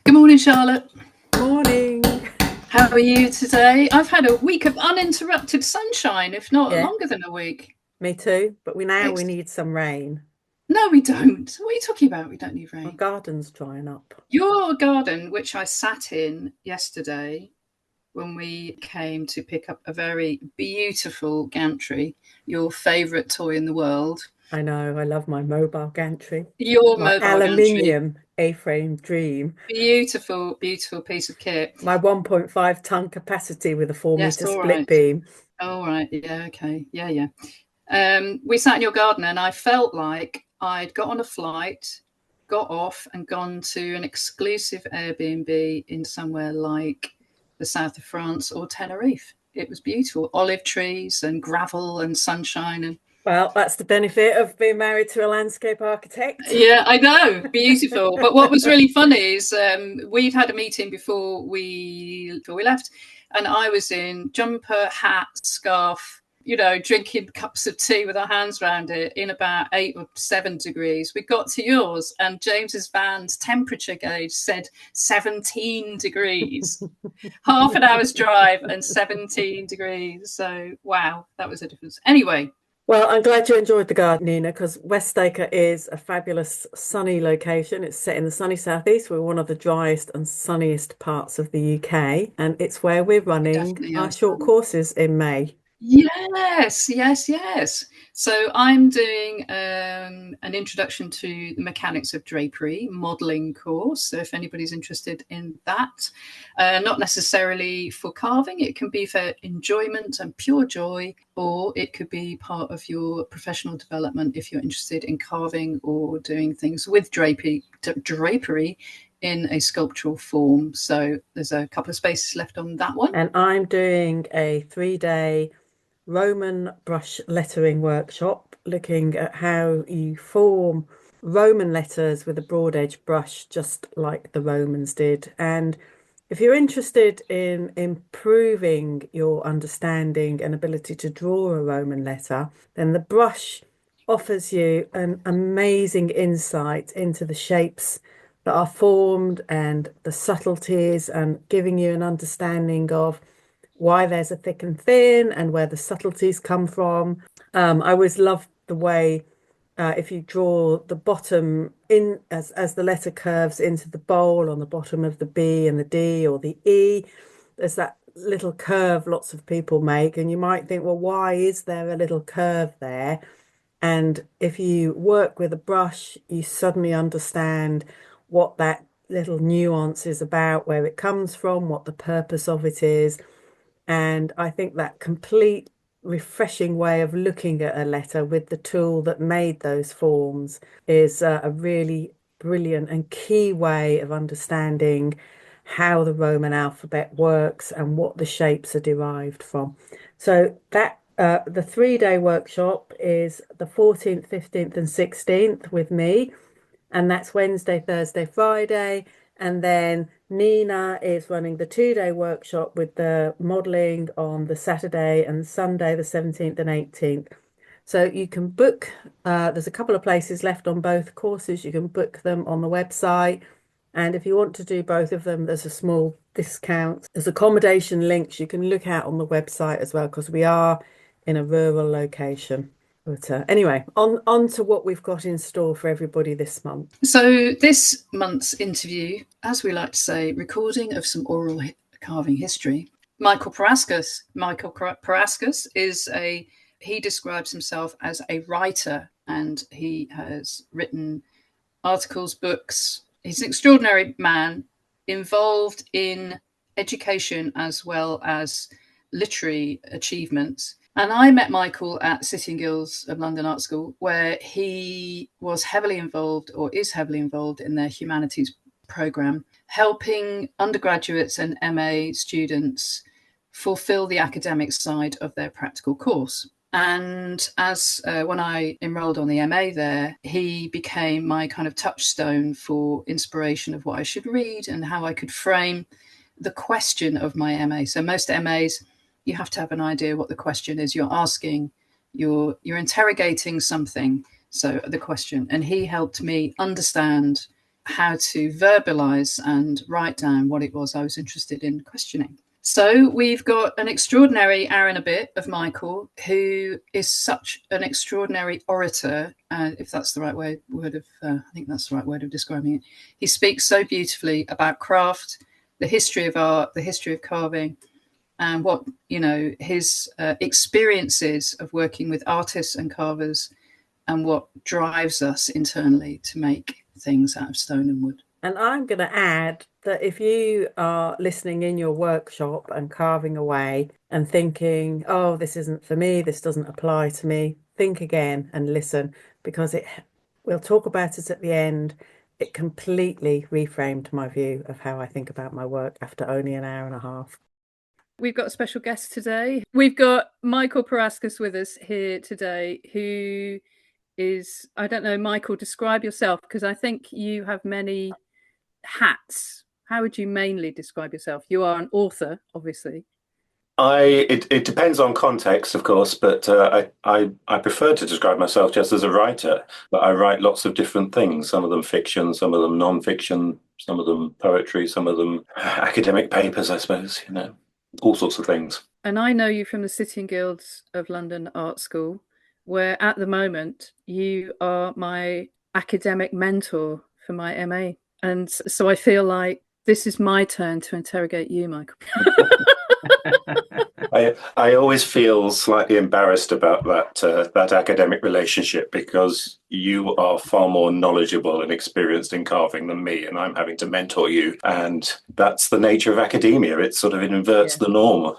Good morning, Charlotte. Morning. How are you today? I've had a week of uninterrupted sunshine, if not longer than a week. Me too, but we need some rain. No, we don't. What are you talking about? We don't need rain. Our garden's drying up. Your garden, which I sat in yesterday when we came to pick up a very beautiful gantry, your favourite toy in the world. I know, I love my mobile gantry. Your my mobile aluminium gantry. A-frame dream. Beautiful, beautiful piece of kit. My 1.5 ton capacity with a 4-meter split beam. All right. Yeah, okay. Yeah. We sat in your garden and I felt like I'd got on a flight, got off and gone to an exclusive Airbnb in somewhere like the south of France or Tenerife. It was beautiful. Olive trees and gravel and sunshine. And well, that's the benefit of being married to a landscape architect. Yeah, I know. Beautiful. But what was really funny is we'd had a meeting before we left, and I was in jumper, hat, scarf, drinking cups of tea with our hands around it in about 8 or 7 degrees. We got to yours and James's van's temperature gauge said 17 degrees. Half an hour's drive and 17 degrees. So, wow, that was a difference. Anyway. Well, I'm glad you enjoyed the garden, Nina, because Westacre is a fabulous sunny location. It's set in the sunny southeast. We're one of the driest and sunniest parts of the UK, and it's where we're running our short courses in May. Yes. So I'm doing an introduction to the mechanics of drapery modelling course. So if anybody's interested in that, not necessarily for carving, it can be for enjoyment and pure joy, or it could be part of your professional development if you're interested in carving or doing things with drapery in a sculptural form. So there's a couple of spaces left on that one. And I'm doing a 3-day Roman brush lettering workshop, looking at how you form Roman letters with a broad edge brush, just like the Romans did. And if you're interested in improving your understanding and ability to draw a Roman letter, then the brush offers you an amazing insight into the shapes that are formed and the subtleties, and giving you an understanding of why there's a thick and thin and where the subtleties come from. I always love the way if you draw the bottom in as the letter curves into the bowl on the bottom of the B and the D or the E, there's that little curve lots of people make, and you might think, well, why is there a little curve there? And if you work with a brush, you suddenly understand what that little nuance is about, where it comes from, what the purpose of it is. And I think that complete refreshing way of looking at a letter with the tool that made those forms is a really brilliant and key way of understanding how the Roman alphabet works and what the shapes are derived from. So that the 3-day workshop is the 14th, 15th and 16th with me, and that's Wednesday, Thursday, Friday. And then Nina is running the 2-day workshop with the modelling on the Saturday and Sunday, the 17th and 18th. So you can book, there's a couple of places left on both courses. You can book them on the website. And if you want to do both of them, there's a small discount. There's accommodation links you can look at on the website as well, because we are in a rural location. But anyway, on to what we've got in store for everybody this month. So this month's interview, as we like to say, recording of some oral carving history. Michael Paraskos. Michael Paraskos he describes himself as a writer, and he has written articles, books. He's an extraordinary man, involved in education as well as literary achievements. And I met Michael at City and Guilds of London Art School, where he was heavily involved, or is heavily involved, in their humanities programme, helping undergraduates and MA students fulfil the academic side of their practical course. And as when I enrolled on the MA there, he became my kind of touchstone for inspiration of what I should read and how I could frame the question of my MA. So most MAs, you have to have an idea what the question is you're asking. You're interrogating something. So the question, and he helped me understand how to verbalize and write down what it was I was interested in questioning. So we've got an extraordinary hour and a bit of Michael, who is such an extraordinary orator, if that's the right word of, I think that's the right word of describing it. He speaks so beautifully about craft, the history of art, the history of carving, and what, his experiences of working with artists and carvers, and what drives us internally to make things out of stone and wood. And I'm going to add that if you are listening in your workshop and carving away and thinking, oh, this isn't for me, this doesn't apply to me, think again and listen, because we'll talk about it at the end. It completely reframed my view of how I think about my work after only an hour and a half. We've got a special guest today. We've got Michael Paraskos with us here today, who is, I don't know, Michael, describe yourself, because I think you have many hats. How would you mainly describe yourself? You are an author, obviously. It depends on context, of course, but I prefer to describe myself just as a writer. But I write lots of different things. Some of them fiction, some of them non-fiction, some of them poetry, some of them academic papers, I suppose. All sorts of things. And I know you from the City and Guilds of London Art School, where at the moment you are my academic mentor for my MA. And so I feel like this is my turn to interrogate you, Michael. I always feel slightly embarrassed about that academic relationship, because you are far more knowledgeable and experienced in carving than me, and I'm having to mentor you. And that's the nature of academia. It sort of inverts the norm.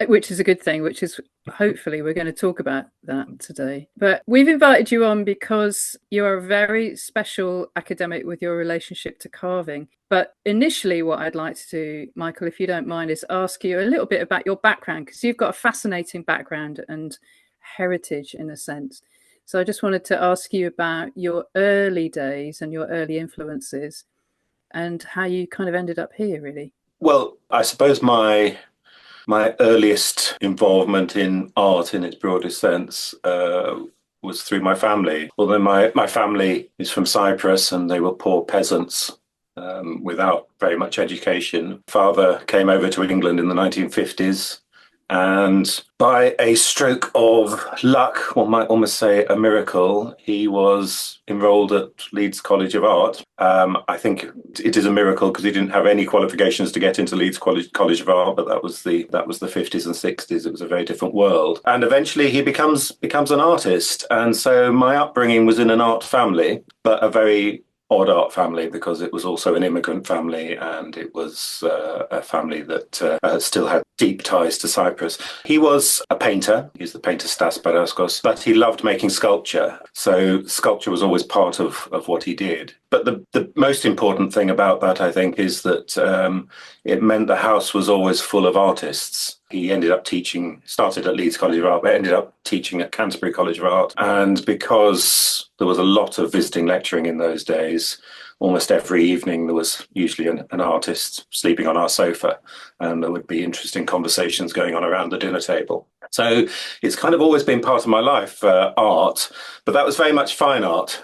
Which is a good thing, which is hopefully we're going to talk about that today. But we've invited you on because you are a very special academic with your relationship to carving. But initially what I'd like to do, Michael, if you don't mind, is ask you a little bit about your background, because you've got a fascinating background and heritage in a sense. So I just wanted to ask you about your early days and your early influences and how you kind of ended up here, really. Well, I suppose my earliest involvement in art in its broadest sense was through my family. Although my family is from Cyprus and they were poor peasants without very much education. Father came over to England in the 1950s, and by a stroke of luck, one might almost say a miracle, he was enrolled at Leeds College of Art. I think it is a miracle because he didn't have any qualifications to get into Leeds College of Art, but that was the 50s and 60s. It was a very different world. And eventually he becomes an artist. And so my upbringing was in an art family, but a very odd art family, because it was also an immigrant family, and it was a family that still had deep ties to Cyprus. He was a painter. He's the painter Stas Paraskos, but he loved making sculpture. So sculpture was always part of what he did. But the most important thing about that, I think, is that it meant the house was always full of artists. He ended up started at Leeds College of Art, but ended up teaching at Canterbury College of Art. And because there was a lot of visiting lecturing in those days, almost every evening there was usually an artist sleeping on our sofa, and there would be interesting conversations going on around the dinner table. So it's kind of always been part of my life, art, but that was very much fine art.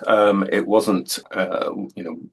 It wasn't,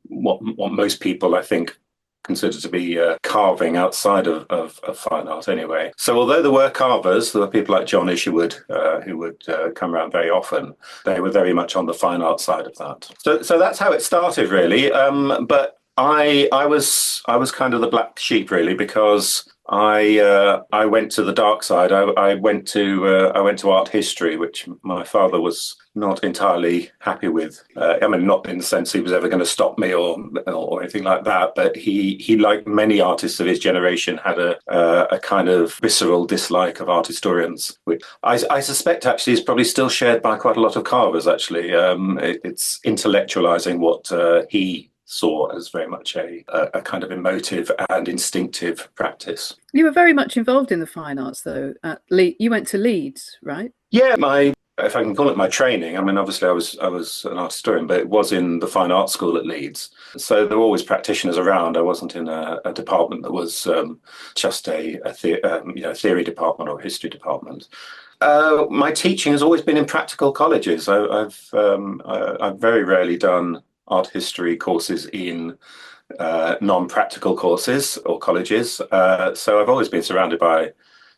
what most people, I think, considered to be carving outside of fine art anyway. So although there were carvers, there were people like John Isherwood who would come around very often. They were very much on the fine art side of that. So that's how it started, really. But I was kind of the black sheep, really, because I went to the dark side. I went to art history, which my father was not entirely happy with. I mean, not in the sense he was ever going to stop me or anything like that, but he, like many artists of his generation, had a kind of visceral dislike of art historians, which I suspect actually is probably still shared by quite a lot of carvers. Actually, it's intellectualizing what he saw as very much a kind of emotive and instinctive practice. You were very much involved in the fine arts, though. You went to Leeds, right? Yeah, my if I can call it my training, I mean, obviously I was an art historian, but it was in the Fine Arts School at Leeds. So there were always practitioners around. I wasn't in a department that was just theory department or history department. My teaching has always been in practical colleges. I've very rarely done art history courses in non-practical courses or colleges. So I've always been surrounded by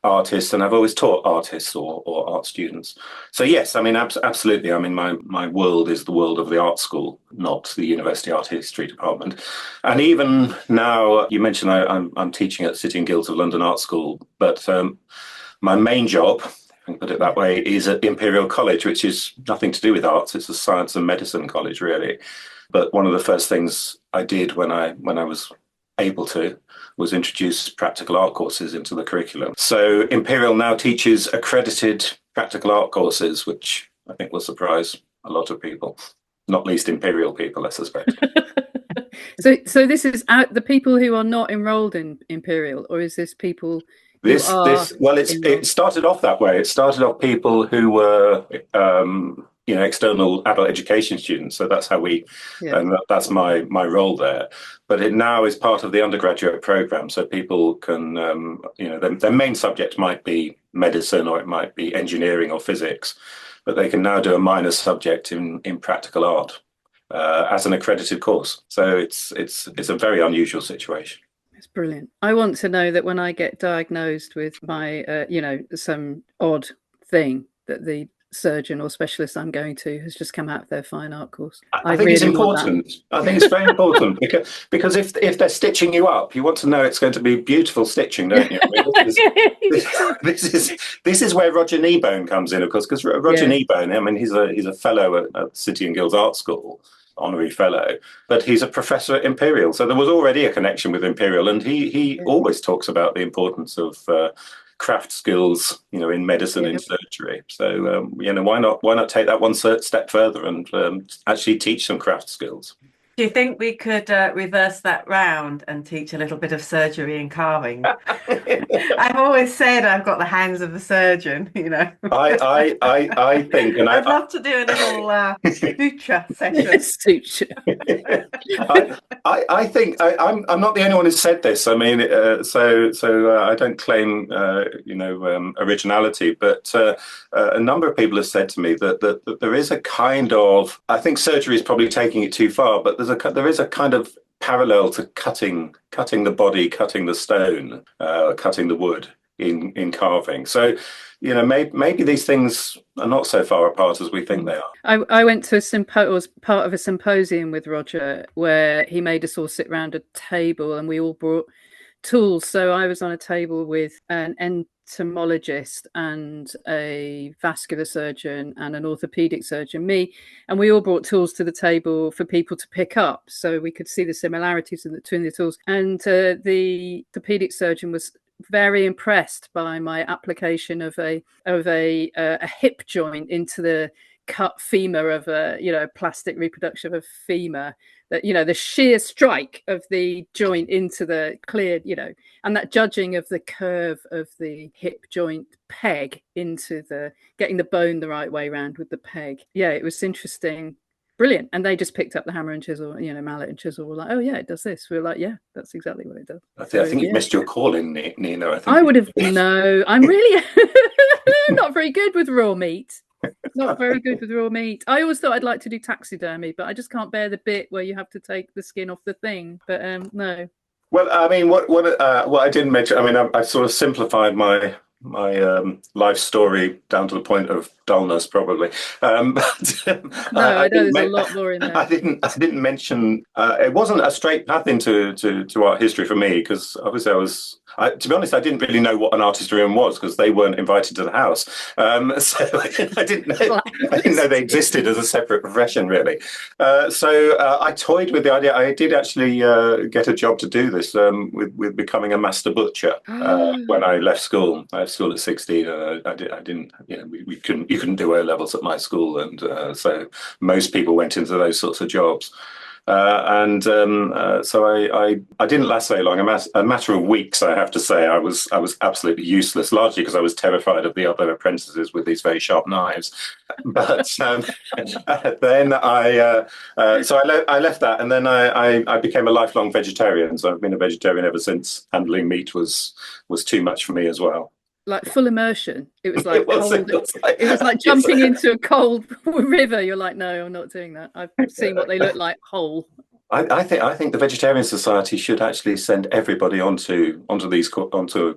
artists, and I've always taught artists or art students. So yes, I mean, absolutely. I mean, my world is the world of the art school, not the university art history department. And even now, you mentioned I'm teaching at City and Guilds of London Art School, but my main job, if I can put it that way, is at Imperial College, which is nothing to do with arts. It's a science and medicine college, really. But one of the first things I did when I was able to was introduce practical art courses into the curriculum. So Imperial now teaches accredited practical art courses, which I think will surprise a lot of people, not least Imperial people, I suspect. So this is the people who are not enrolled in Imperial, or is this people it started off that way. It started off people who were external adult education students. So that's how and that's my role there. But it now is part of the undergraduate program. So people can, their main subject might be medicine, or it might be engineering or physics, but they can now do a minor subject in practical art as an accredited course. So it's a very unusual situation. It's brilliant. I want to know that when I get diagnosed with my, some odd thing, that the surgeon or specialist I'm going to has just come out of their fine art course. I think it's important. I think it's very important because if they're stitching you up, you want to know it's going to be beautiful stitching, don't you? I mean, this is where Roger Kneebone comes in, of course, because Roger Kneebone, I mean, he's a fellow at City and Guilds Art School, honorary fellow, but he's a professor at Imperial. So there was already a connection with Imperial, and he always talks about the importance of craft skills, in medicine and surgery. So, why not take that one step further and actually teach some craft skills? Do you think we could reverse that round and teach a little bit of surgery and carving? I've always said I've got the hands of a surgeon, I think, and I'd love to do a little suture session. I think I'm not the only one who's said this. I mean, so I don't claim originality, but a number of people have said to me that there is a kind of, I think surgery is probably taking it too far, but there is a kind of parallel to cutting the body, cutting the stone, cutting the wood in carving. So, maybe these things are not so far apart as we think they are. I went to was part of a symposium with Roger where he made us all sit around a table and we all brought tools. So I was on a table with an entomologist and a vascular surgeon and an orthopedic surgeon, and we all brought tools to the table for people to pick up so we could see the similarities between the tools. And the orthopedic surgeon was very impressed by my application of a hip joint into the cut femur of a plastic reproduction of a femur, that the sheer strike of the joint into the cleared, and that judging of the curve of the hip joint peg into getting the bone the right way around with the peg. It was interesting. Brilliant. And they just picked up the hammer and chisel, mallet and chisel. We're like, oh yeah, it does this. We're like, yeah, that's exactly what it does. I think you missed your calling, Nina. I would have. No, I'm really not very good with raw meat. Not very good with raw meat. I always thought I'd like to do taxidermy, but I just can't bear the bit where you have to take the skin off the thing. But no. Well, I mean, what I didn't mention. I mean, I sort of simplified my life story down to the point of dullness, probably. I know there's a lot more in there. I didn't mention. It wasn't a straight path into art history for me, because obviously to be honest, I didn't really know what an art historian was because they weren't invited to the house. So I didn't know they existed as a separate profession, really. So I toyed with the idea. I did actually get a job to do this with becoming a master butcher when I left school. I left school at 16. I didn't. You couldn't do O levels at my school, and so most people went into those sorts of jobs. So I didn't last very long. A matter of weeks, I have to say. I was absolutely useless, largely because I was terrified of the other apprentices with these very sharp knives. But then I left that, and then I became a lifelong vegetarian. So I've been a vegetarian ever since. Handling meat was too much for me as well. Like full immersion. It was like cold. It was like jumping into a cold river. You're like, no, I'm not doing that. I've seen what they look like whole. I think the Vegetarian Society should actually send everybody onto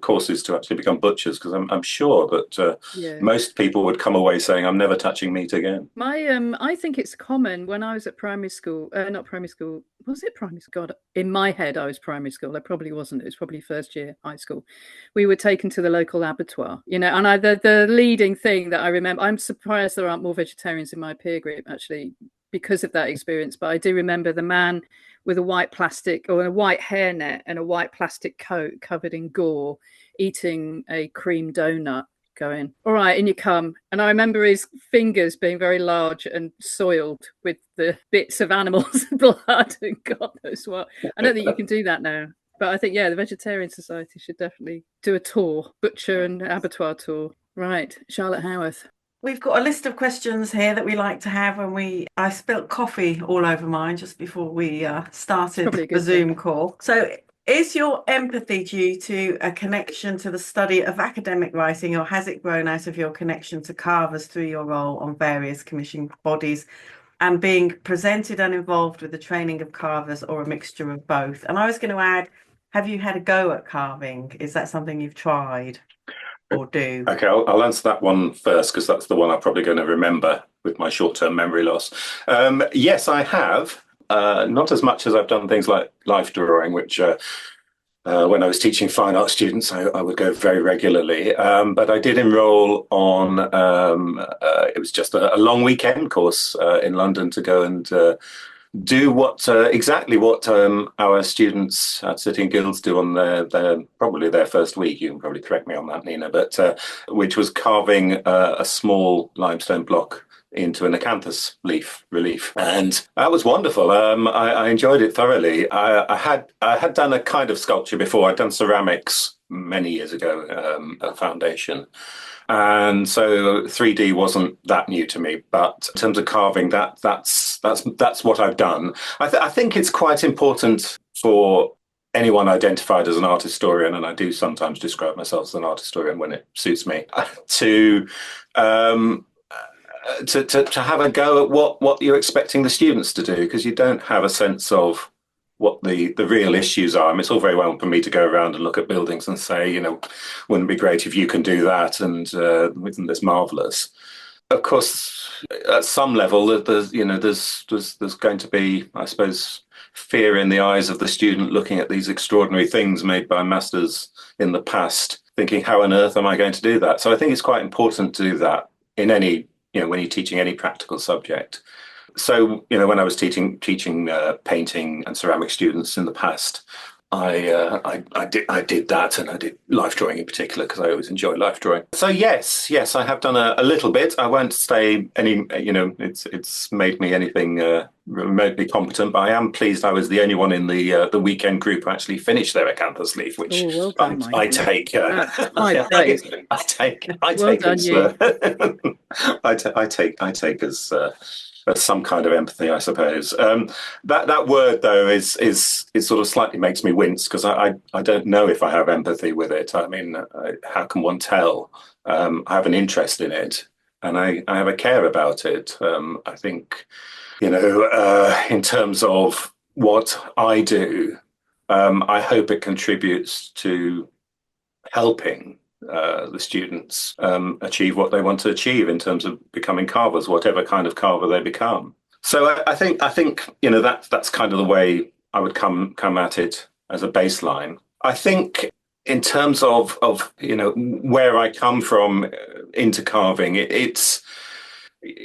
courses to actually become butchers, because I'm sure that most people would come away saying, I'm never touching meat again. I think it's common. When I was at primary school, not primary school, was it primary school? God, in my head, I was primary school. I probably wasn't. It was probably first year high school. We were taken to the local abattoir, and the leading thing that I remember, I'm surprised there aren't more vegetarians in my peer group, actually, because of that experience. But I do remember the man with a white plastic or a white hairnet and a white plastic coat covered in gore eating a cream donut, going, all right, in you come. And I remember his fingers being very large and soiled with the bits of animals' blood and God knows what. I don't think you can do that now. But I think, the Vegetarian Society should definitely do a tour, butcher and abattoir tour. Right, Charlotte Howarth. We've got a list of questions here that we like to have when I spilt coffee all over mine just before we started the Zoom call. So is your empathy due to a connection to the study of academic writing, or has it grown out of your connection to carvers through your role on various commission bodies and being presented and involved with the training of carvers, or a mixture of both? And I was going to add, have you had a go at carving? Is that something you've tried? Or do? Okay, I'll answer that one first, because that's the one I'm probably going to remember with my short-term memory loss. Yes, I have. Not as much as I've done things like life drawing, which when I was teaching fine art students, I would go very regularly. But I did enroll on, it was just a long weekend course in London to go and do exactly what our students at City and Guilds do on their first week. You can probably correct me on that, Nina, but which was carving a small limestone block into an acanthus leaf relief, and that was wonderful. I enjoyed it thoroughly. I had done a kind of sculpture before. I'd done ceramics many years ago at Foundation. And so 3D wasn't that new to me, but in terms of carving, that's what I've done. I think it's quite important for anyone identified as an art historian, and I do sometimes describe myself as an art historian when it suits me, to have a go at what you're expecting the students to do, because you don't have a sense of what the real issues are. I mean, it's all very well for me to go around and look at buildings and say, wouldn't it be great if you can do that, and isn't this marvelous? Of course, at some level, there's going to be, I suppose, fear in the eyes of the student looking at these extraordinary things made by masters in the past, thinking, how on earth am I going to do that? So I think it's quite important to do that in any, when you're teaching any practical subject. So, when I was teaching painting and ceramic students in the past, I did that, and I did life drawing in particular, because I always enjoy life drawing. So yes, I have done a little bit. I won't say any, it's made me anything remotely competent, but I am pleased I was the only one in the weekend group who actually finished their acanthus leaf, which I take. I take as some kind of empathy, I suppose. That word, though, is sort of slightly makes me wince, because I don't know if I have empathy with it. I mean, how can one tell? I have an interest in it, and I have a care about it. I think, in terms of what I do, I hope it contributes to helping the students achieve what they want to achieve in terms of becoming carvers, whatever kind of carver they become. So I think that's kind of the way I would come at it as a baseline. I think in terms of where I come from into carving, it's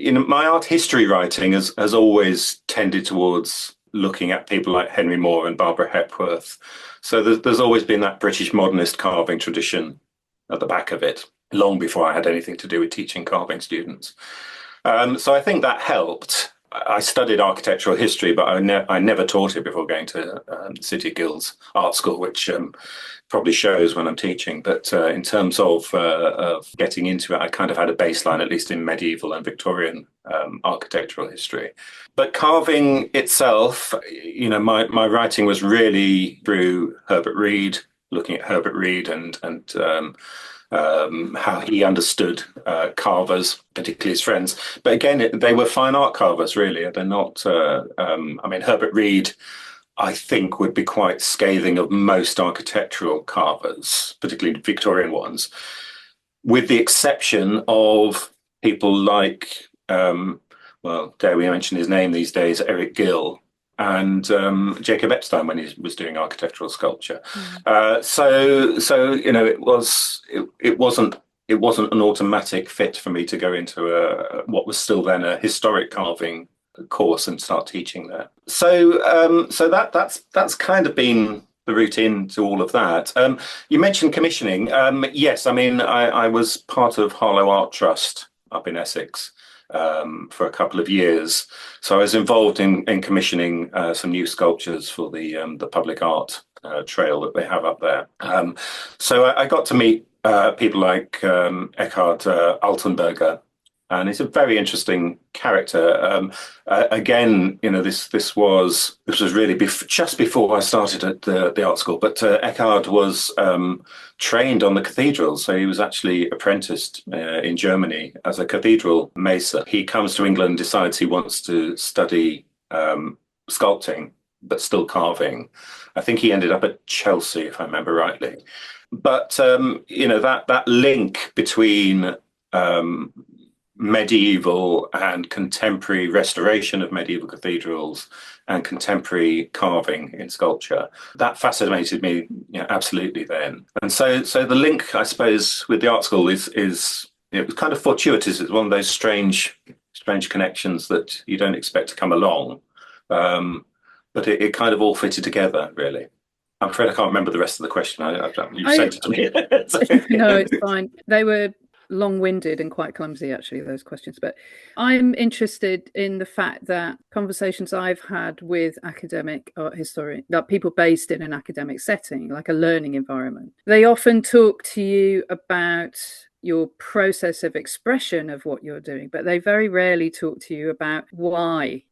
my art history writing has always tended towards looking at people like Henry Moore and Barbara Hepworth. So there's always been that British modernist carving tradition at the back of it, long before I had anything to do with teaching carving students. So I think that helped. I studied architectural history, but I never taught it before going to City Guild's art school, which probably shows when I'm teaching. But in terms of getting into it, I kind of had a baseline, at least in medieval and Victorian architectural history. But carving itself, my writing was really through Herbert Reed, looking at Herbert Reed and how he understood carvers, particularly his friends. But again, they were fine art carvers, really. They're not. Herbert Reed, I think, would be quite scathing of most architectural carvers, particularly Victorian ones, with the exception of people like, dare we mention his name these days, Eric Gill, and Jacob Epstein when he was doing architectural sculpture. It wasn't an automatic fit for me to go into what was still then a historic carving course and start teaching there. So that's kind of been the route into all of that. You mentioned commissioning. Yes, I was part of Harlow Art Trust up in Essex for a couple of years. So I was involved in commissioning some new sculptures for the public art trail that they have up there. So I got to meet people like Eckhard Altenberger, and he's a very interesting character. Again, this was really just before I started at the art school. But Eckhard was trained on the cathedral, so he was actually apprenticed in Germany as a cathedral mason. He comes to England, decides he wants to study sculpting, but still carving. I think he ended up at Chelsea, if I remember rightly. But that link between medieval and contemporary restoration of medieval cathedrals and contemporary carving in sculpture, that fascinated me absolutely then. And so the link, I suppose, with the art school is it was kind of fortuitous. It's one of those strange connections that you don't expect to come along, but it kind of all fitted together, really. I'm afraid I can't remember the rest of the question. You sent it to me. No, it's fine. They were long-winded and quite clumsy, actually, those questions. But I'm interested in the fact that conversations I've had with academic art historians, that people based in an academic setting, like a learning environment, they often talk to you about your process of expression of what you're doing, but they very rarely talk to you about why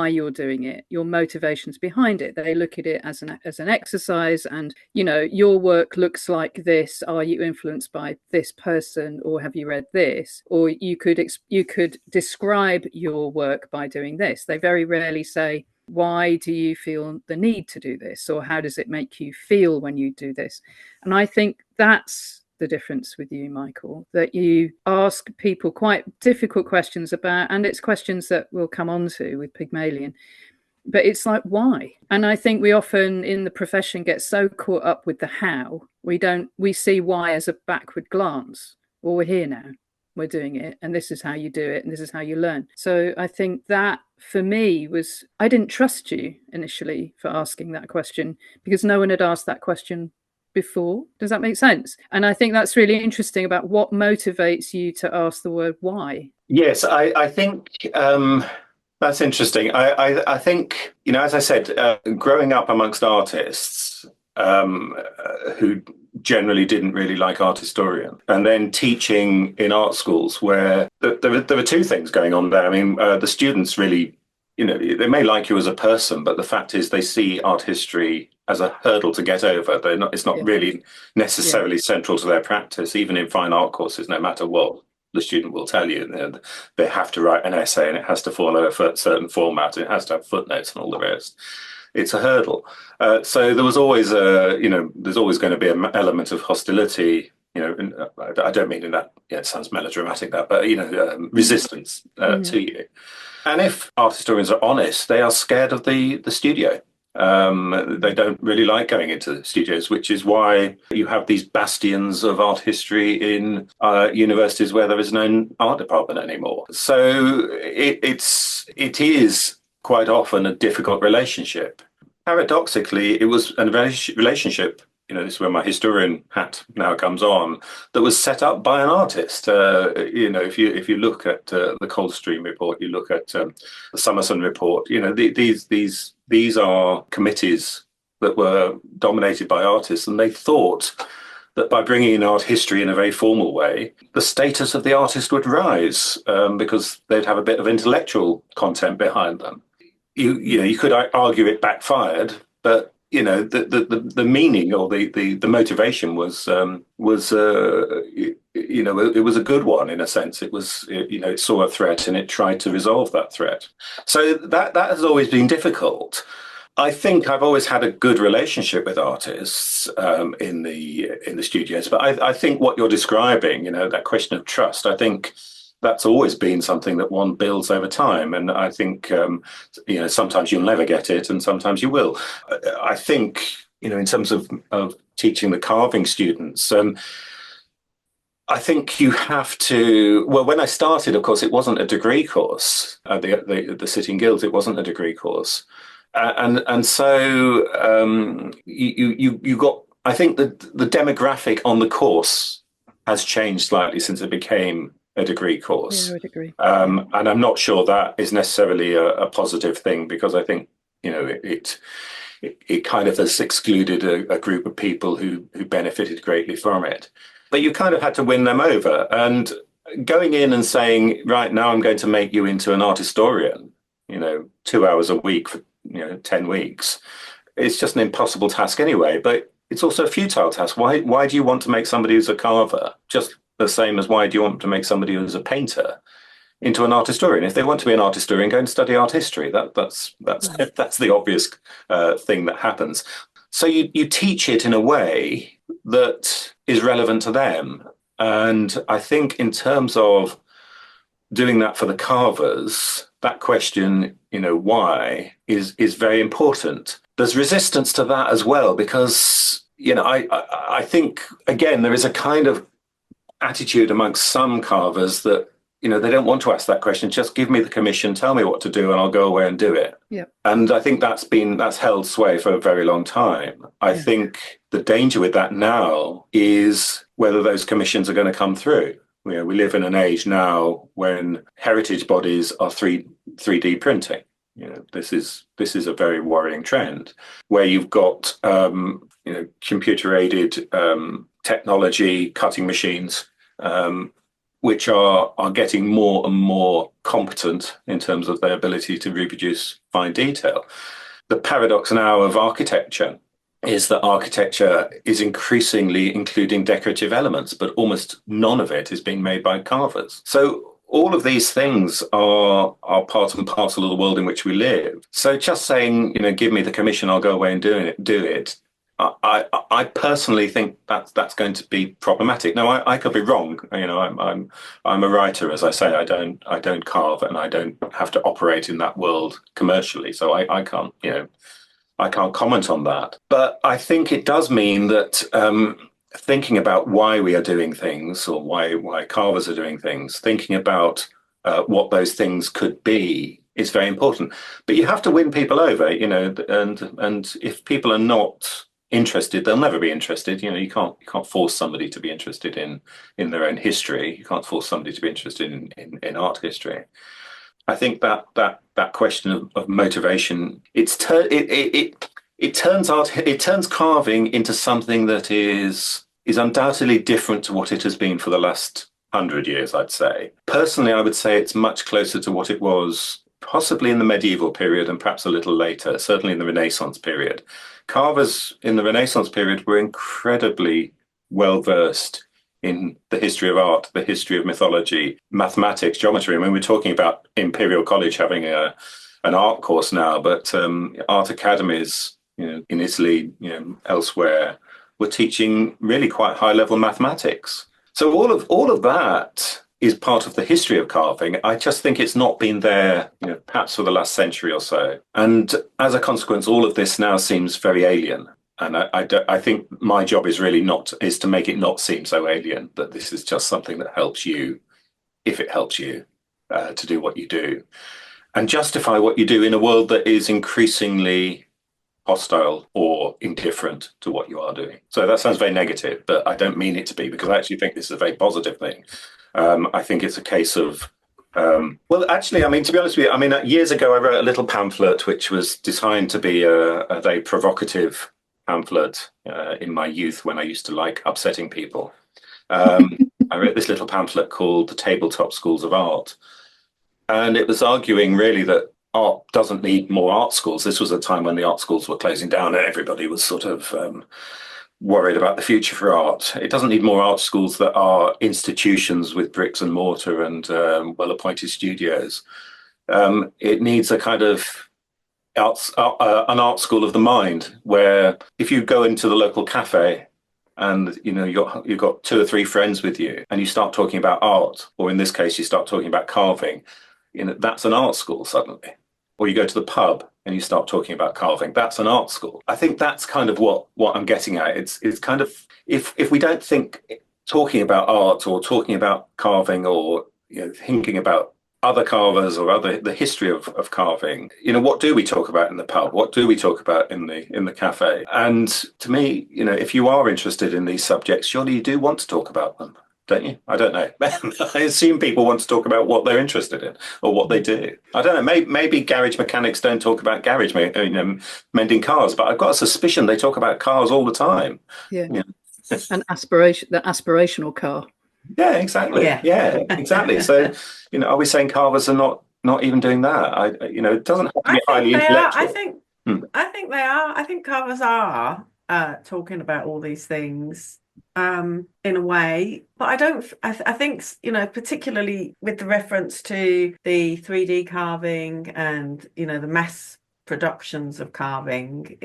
you're doing it, your motivations behind it. They look at it as an exercise, and your work looks like this. Are you influenced by this person, or have you read this? Or you could describe your work by doing this. They very rarely say, why do you feel the need to do this, or how does it make you feel when you do this? And I think that's the difference with you, Michael, that you ask people quite difficult questions about, and it's questions that we'll come on to with Pygmalion, but it's like, why? And I think we often in the profession get so caught up with the how, we see why as a backward glance. Well, we're here now, we're doing it, and this is how you do it, and this is how you learn. So I think that for me was, I didn't trust you initially for asking that question because no one had asked that question before. Does that make sense? And I think that's really interesting about what motivates you to ask the word why. Yes, I think that's interesting. I think, as I said, growing up amongst artists who generally didn't really like art historian, and then teaching in art schools where there were two things going on there. The students really, they may like you as a person, but the fact is they see art history as a hurdle to get over. It's not really necessarily central to their practice, even in fine art courses, no matter what the student will tell you. They have to write an essay and it has to follow a certain format. And it has to have footnotes and all the rest. It's a hurdle. So there was always there's always going to be an element of hostility. And I don't mean in that, it sounds melodramatic, but resistance to you. And if art historians are honest, they are scared of the studio. They don't really like going into studios, which is why you have these bastions of art history in universities where there is no art department anymore. So it is quite often a difficult relationship. Paradoxically, it was a relationship this is where my historian hat now comes on, that was set up by an artist. If you look at the Coldstream report, you look at the Summerson report, these are committees that were dominated by artists, and they thought that by bringing in art history in a very formal way, the status of the artist would rise, because they'd have a bit of intellectual content behind them. You could argue it backfired, but the meaning or the motivation was it was a good one in a sense. It was it saw a threat and it tried to resolve that threat. So that has always been difficult. I think I've always had a good relationship with artists in the studios, but I think what you're describing, that question of trust, I think that's always been something that one builds over time. And I think, sometimes you'll never get it and sometimes you will. I think, in terms of teaching the carving students, I think you have to, well, when I started, of course, it wasn't a degree course. The Sitting Guilds, it wasn't a degree course. And so you got, I think the demographic on the course has changed slightly since it became a degree course. Yeah, I would agree. And I'm not sure that is necessarily a positive thing, because I think, it kind of has excluded a group of people who benefited greatly from it. But you kind of had to win them over. And going in and saying, right, now I'm going to make you into an art historian, 2 hours a week for 10 weeks, it's just an impossible task anyway. But it's also a futile task. Why do you want to make somebody who's a carver just the same as why do you want to make somebody who's a painter into an art historian? If they want to be an art historian, go and study art history. That's the obvious thing that happens. So you teach it in a way that is relevant to them. And I think in terms of doing that for the carvers, that question, why is very important. There's resistance to that as well, because, I think, again, there is a kind of attitude amongst some carvers that, they don't want to ask that question. Just give me the commission, tell me what to do, and I'll go away and do it. Yeah. And I think that's held sway for a very long time. I think the danger with that now is whether those commissions are going to come through. We live in an age now when heritage bodies are 3D printing. This is a very worrying trend, where you've got computer aided technology, cutting machines, which are getting more and more competent in terms of their ability to reproduce fine detail. The paradox now of architecture is that architecture is increasingly including decorative elements, but almost none of it is being made by carvers. So all of these things are part and parcel of the world in which we live. So just saying, give me the commission, I'll go away and do it. I personally think that's going to be problematic. Now, I could be wrong. I'm a writer, as I say. I don't carve, and I don't have to operate in that world commercially. So I can't, I can't comment on that. But I think it does mean that thinking about why we are doing things, or why carvers are doing things, thinking about what those things could be, is very important. But you have to win people over, and if people are not interested, they'll never be interested. You can't force somebody to be interested in their own history. You can't force somebody to be interested in art history. I think that question of motivation, it turns carving into something that is undoubtedly different to what it has been for the last 100 years, I'd say. Personally, I would say it's much closer to what it was possibly in the medieval period and perhaps a little later, certainly in the Renaissance period. Carvers in the Renaissance period were incredibly well-versed in the history of art, the history of mythology, mathematics, geometry. I mean, we're talking about Imperial College having an art course now, but art academies, in Italy, elsewhere, were teaching really quite high-level mathematics. So all of that is part of the history of carving. I just think it's not been there, perhaps for the last century or so. And as a consequence, all of this now seems very alien. And I think my job is really is to make it not seem so alien, that this is just something that helps you, if it helps you, to do what you do. And justify what you do in a world that is increasingly hostile or indifferent to what you are doing. So that sounds very negative, but I don't mean it to be, because I actually think this is a very positive thing. I think it's a case of, well, actually, I mean, to be honest with you, I mean, years ago, I wrote a little pamphlet which was designed to be a very provocative pamphlet in my youth, when I used to like upsetting people. I wrote this little pamphlet called The Tabletop Schools of Art. And it was arguing really that art doesn't need more art schools. This was a time when the art schools were closing down and everybody was sort of worried about the future for art. It doesn't need more art schools that are institutions with bricks and mortar and well-appointed studios. It needs a kind of an art school of the mind, where if you go into the local cafe and you've got 2 or 3 friends with you and you start talking about art, or in this case you start talking about carving, that's an art school suddenly. Or you go to the pub and you start talking about carving, that's an art school. I think that's kind of what I'm getting at. It's kind of, if we don't think talking about art or talking about carving or thinking about other carvers or the history of carving, what do we talk about in the pub? What do we talk about in the cafe? And to me, if you are interested in these subjects, surely you do want to talk about them, don't you? I don't know. I assume people want to talk about what they're interested in or what they do. I don't know. Maybe garage mechanics don't talk about mending cars, but I've got a suspicion they talk about cars all the time. Yeah. The aspirational car. Yeah, exactly. Yeah, exactly. So, are we saying carvers are not even doing that? It doesn't have to be highly intellectual. I think they are. I think carvers are talking about all these things in a way, but I think particularly with the reference to the 3D carving and the mass productions of carving,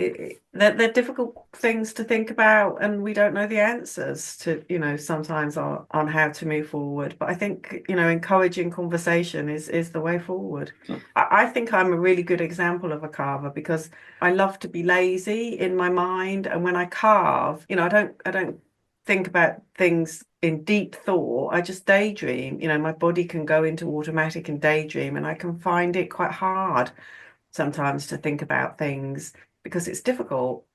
they're difficult things to think about, and we don't know the answers to sometimes on how to move forward. But I think encouraging conversation is the way forward. I think I'm a really good example of a carver, because I love to be lazy in my mind, and when I carve, I don't think about things in deep thought. I just daydream. My body can go into automatic and daydream, and I can find it quite hard sometimes to think about things because it's difficult.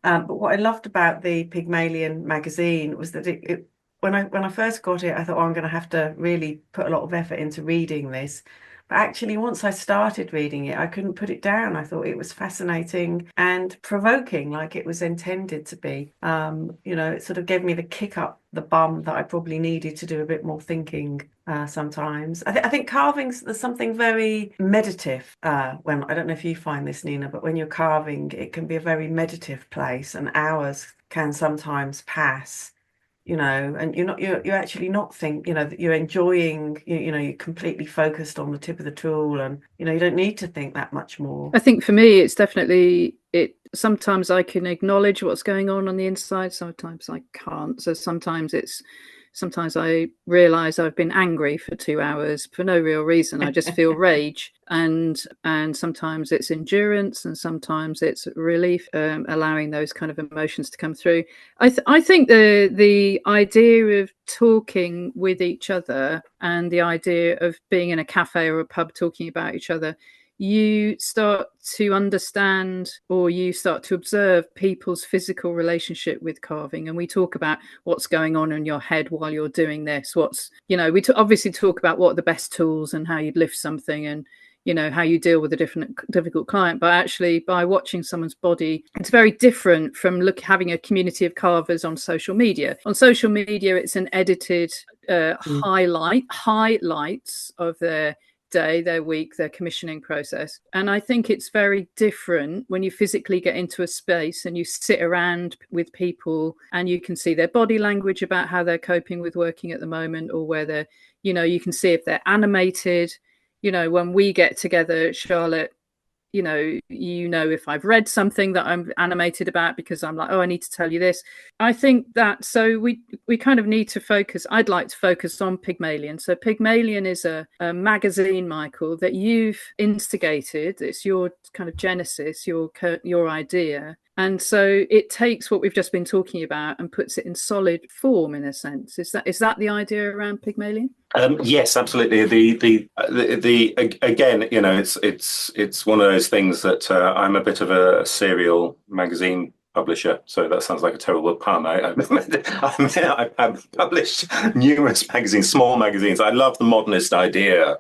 But what I loved about the Pygmalion magazine was that it when I first got it, I thought, I'm going to have to really put a lot of effort into reading this. But actually, once I started reading it, I couldn't put it down. I thought it was fascinating and provoking, like it was intended to be. It sort of gave me the kick up the bum that I probably needed to do a bit more thinking sometimes. I think carving's, there's something very meditative. When I don't know if you find this, Nina, but when you're carving, it can be a very meditative place, and hours can sometimes pass. And you're actually not that you're enjoying, you're completely focused on the tip of the tool, and you don't need to think that much more. I think for me, it's definitely sometimes I can acknowledge what's going on the inside, sometimes I can't. So sometimes I realize I've been angry for 2 hours for no real reason. I just feel rage, and sometimes it's endurance, and sometimes it's relief, allowing those kind of emotions to come through. I think the idea of talking with each other, and the idea of being in a cafe or a pub talking about each other, you start to understand, or you start to observe people's physical relationship with carving. And we talk about what's going on in your head while you're doing this. We obviously talk about what are the best tools and how you'd lift something, and how you deal with a difficult client. But actually, by watching someone's body, it's very different from having a community of carvers on social media. On social media, it's an edited highlights of their day, their week, their commissioning process. And I think it's very different when you physically get into a space and you sit around with people, and you can see their body language about how they're coping with working at the moment, or where they're, you can see if they're animated. When we get together, Charlotte, if I've read something that I'm animated about, because I'm like, oh, I need to tell you this. I think that, so we kind of need to focus. I'd like to focus on Pygmalion. So Pygmalion is a magazine, Michael, that you've instigated. It's your kind of genesis, your idea. And so it takes what we've just been talking about and puts it in solid form, in a sense. Is that the idea around Pygmalion? Yes, absolutely. The again, it's one of those things that I'm a bit of a serial magazine publisher, so that sounds like a terrible pun. I've published numerous magazines, small magazines. I love the modernist idea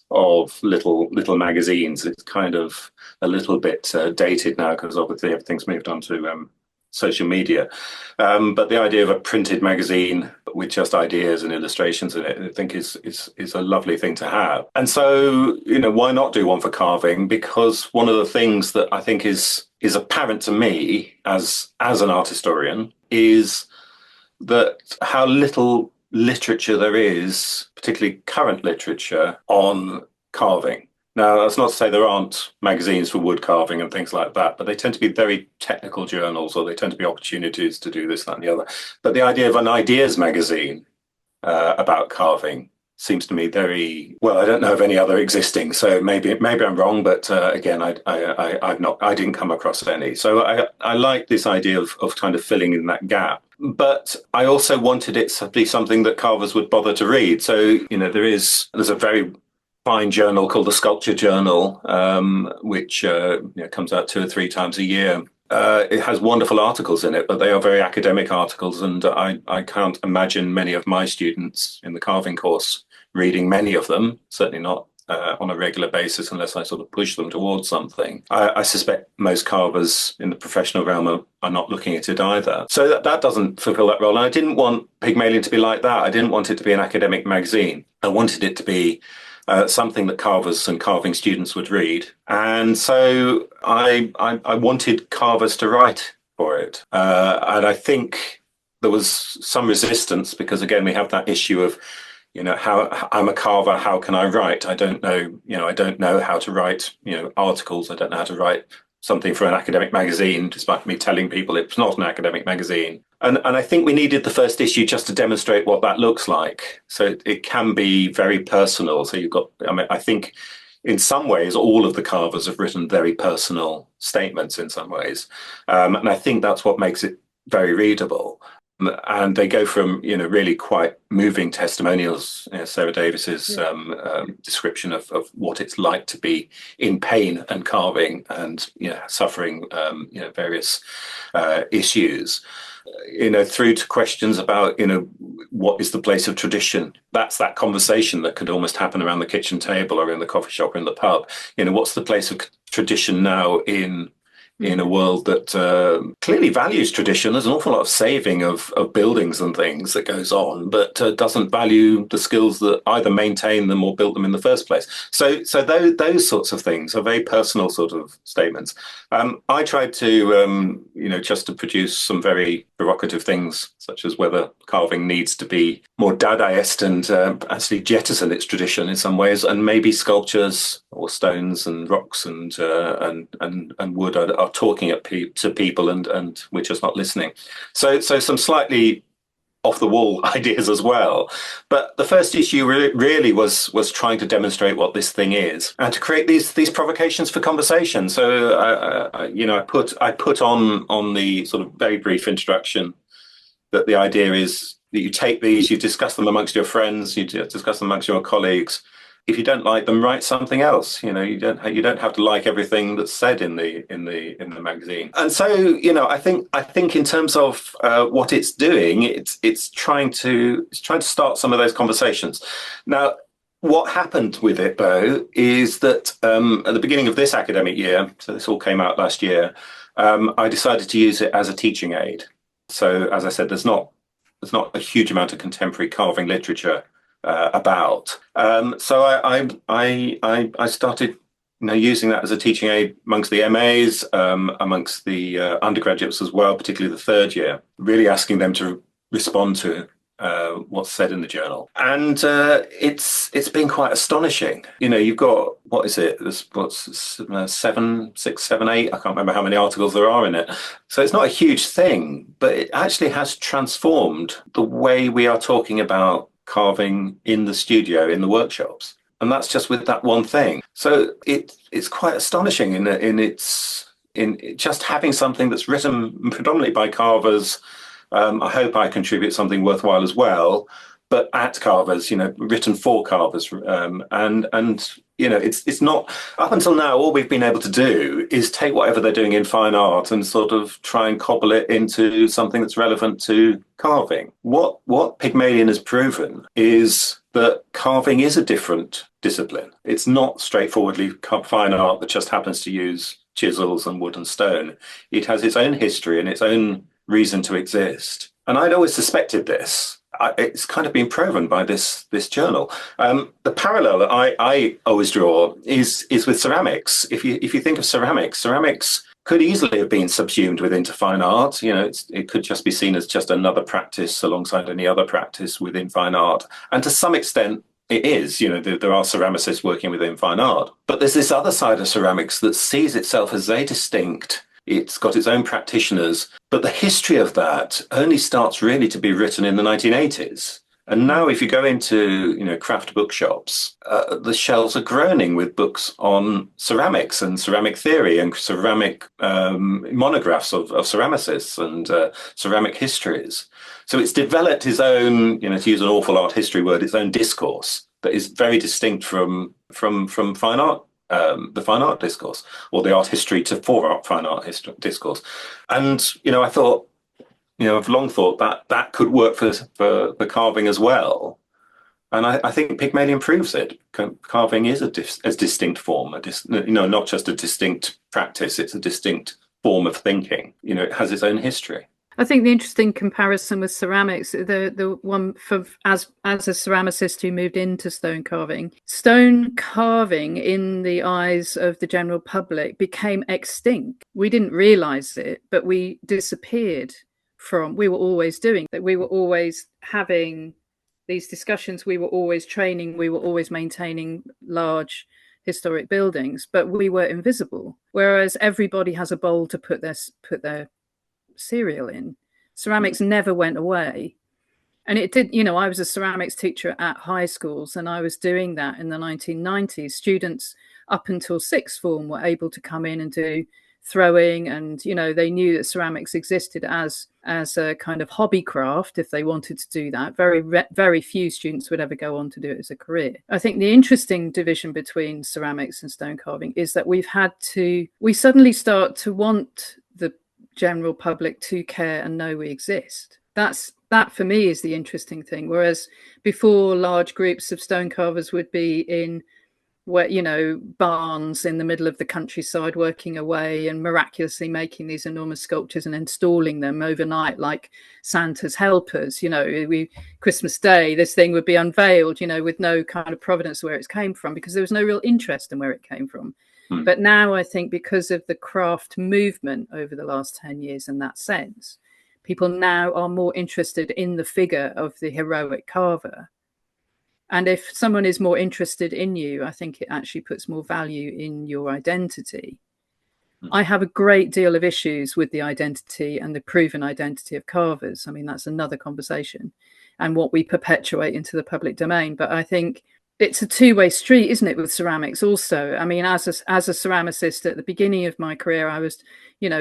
of little magazines. It's kind of a little bit dated now because obviously everything's moved on to social media. But the idea of a printed magazine with just ideas and illustrations in it, I think is a lovely thing to have. And so, why not do one for carving? Because one of the things that I think is apparent to me as an art historian is that how little literature there is, particularly current literature, on carving. Now, that's not to say there aren't magazines for wood carving and things like that, but they tend to be very technical journals, or they tend to be opportunities to do this, that, and the other. But the idea of an ideas magazine about carving seems to me very well. I don't know of any other existing, so maybe I'm wrong. But again, I didn't come across any. So I like this idea of kind of filling in that gap. But I also wanted it to be something that carvers would bother to read. So there's a very fine journal called the Sculpture Journal, which comes out 2 or 3 times a year. It has wonderful articles in it, but they are very academic articles, and I can't imagine many of my students in the carving course reading many of them, certainly not on a regular basis unless I sort of push them towards something. I suspect most carvers in the professional realm are not looking at it either. So that doesn't fulfill that role. And I didn't want Pygmalion to be like that. I didn't want it to be an academic magazine. I wanted it to be something that carvers and carving students would read. And so I wanted carvers to write for it. And I think there was some resistance because, again, we have that issue of, how I'm a carver, how can I write? I don't know, I don't know how to write, articles. I don't know how to write something for an academic magazine, despite me telling people it's not an academic magazine. And I think we needed the first issue just to demonstrate what that looks like. So it can be very personal. So I think in some ways, all of the carvers have written very personal statements in some ways. And I think that's what makes it very readable. And they go from, really quite moving testimonials, Sarah Davis's description of what it's like to be in pain and carving and, suffering, various issues, through to questions about, what is the place of tradition? That's that conversation that could almost happen around the kitchen table or in the coffee shop or in the pub. What's the place of tradition now in a world that clearly values tradition? There's an awful lot of saving of buildings and things that goes on, but doesn't value the skills that either maintain them or built them in the first place. So those sorts of things are very personal sort of statements. I tried to, just to produce some very provocative things, such as whether carving needs to be more Dadaist and actually jettison its tradition in some ways, and maybe sculptures or stones and rocks and wood are talking to people, and we're just not listening. So some slightly off the wall ideas as well. But the first issue really was trying to demonstrate what this thing is and to create these provocations for conversation. So I put on the sort of very brief introduction that the idea is that you take these, you discuss them amongst your friends, you discuss them amongst your colleagues. If you don't like them, write something else. You don't have to like everything that's said in the magazine. And so, I think in terms of what it's doing, it's trying to start some of those conversations. Now, what happened with it, though, is that at the beginning of this academic year, so this all came out last year, I decided to use it as a teaching aid. So, as I said, there's not a huge amount of contemporary carving literature about. So I started using that as a teaching aid amongst the MAs, amongst the undergraduates as well, particularly the third year, really asking them to respond to what's said in the journal. And it's been quite astonishing. You've got, what is it? There's 7, 6, 7, 8. I can't remember how many articles there are in it. So it's not a huge thing, but it actually has transformed the way we are talking about carving in the studio, in the workshops. And that's just with that one thing. So it's quite astonishing in its in just having something that's written predominantly by carvers. I hope I contribute something worthwhile as well, but at carvers, written for carvers. And it's not, up until now, all we've been able to do is take whatever they're doing in fine art and sort of try and cobble it into something that's relevant to carving. What Pygmalion has proven is that carving is a different discipline. It's not straightforwardly fine art that just happens to use chisels and wood and stone. It has its own history and its own reason to exist. And I'd always suspected this. It's kind of been proven by this journal. The parallel that I always draw is with ceramics. If you think of ceramics could easily have been subsumed into fine art. It could just be seen as just another practice alongside any other practice within fine art. And to some extent, it is. There are ceramicists working within fine art. But there's this other side of ceramics that sees itself as a distinct. It's got its own practitioners, but the history of that only starts really to be written in the 1980s. And now if you go into, craft bookshops, the shelves are groaning with books on ceramics and ceramic theory and ceramic monographs of ceramicists and ceramic histories. So it's developed its own, to use an awful art history word, its own discourse that is very distinct from fine art. The fine art discourse, or the art history to fine art discourse. And, I thought, I've long thought that could work for carving as well. And I think Pygmalion proves it. Carving is a distinct form, not just a distinct practice, it's a distinct form of thinking. It has its own history. I think the interesting comparison with ceramics, the one as a ceramicist who moved into stone carving in the eyes of the general public became extinct. We didn't realize it, but we disappeared we were always doing that. We were always having these discussions. We were always training. We were always maintaining large historic buildings, but we were invisible. Whereas everybody has a bowl to put their cereal in. Ceramics never went away. And it did, I was a ceramics teacher at high schools, and I was doing that in the 1990s. Students up until sixth form were able to come in and do throwing, and they knew that ceramics existed as a kind of hobby craft if they wanted to do that. Very few students would ever go on to do it as a career. I think the interesting division between ceramics and stone carving is that we suddenly start to want the general public to care and know we exist. That for me is the interesting thing. Whereas before, large groups of stone carvers would be in barns in the middle of the countryside working away and miraculously making these enormous sculptures and installing them overnight like Santa's helpers. Christmas Day, this thing would be unveiled, with no kind of provenance where it came from, because there was no real interest in where it came from. But now I think because of the craft movement over the last 10 years in that sense, people now are more interested in the figure of the heroic carver. And if someone is more interested in you, I think it actually puts more value in your identity. I have a great deal of issues with the identity and the proven identity of carvers. I mean, that's another conversation, and what we perpetuate into the public domain. But I think it's a two-way street, isn't it, with ceramics also? I mean, as a ceramicist at the beginning of my career, I was,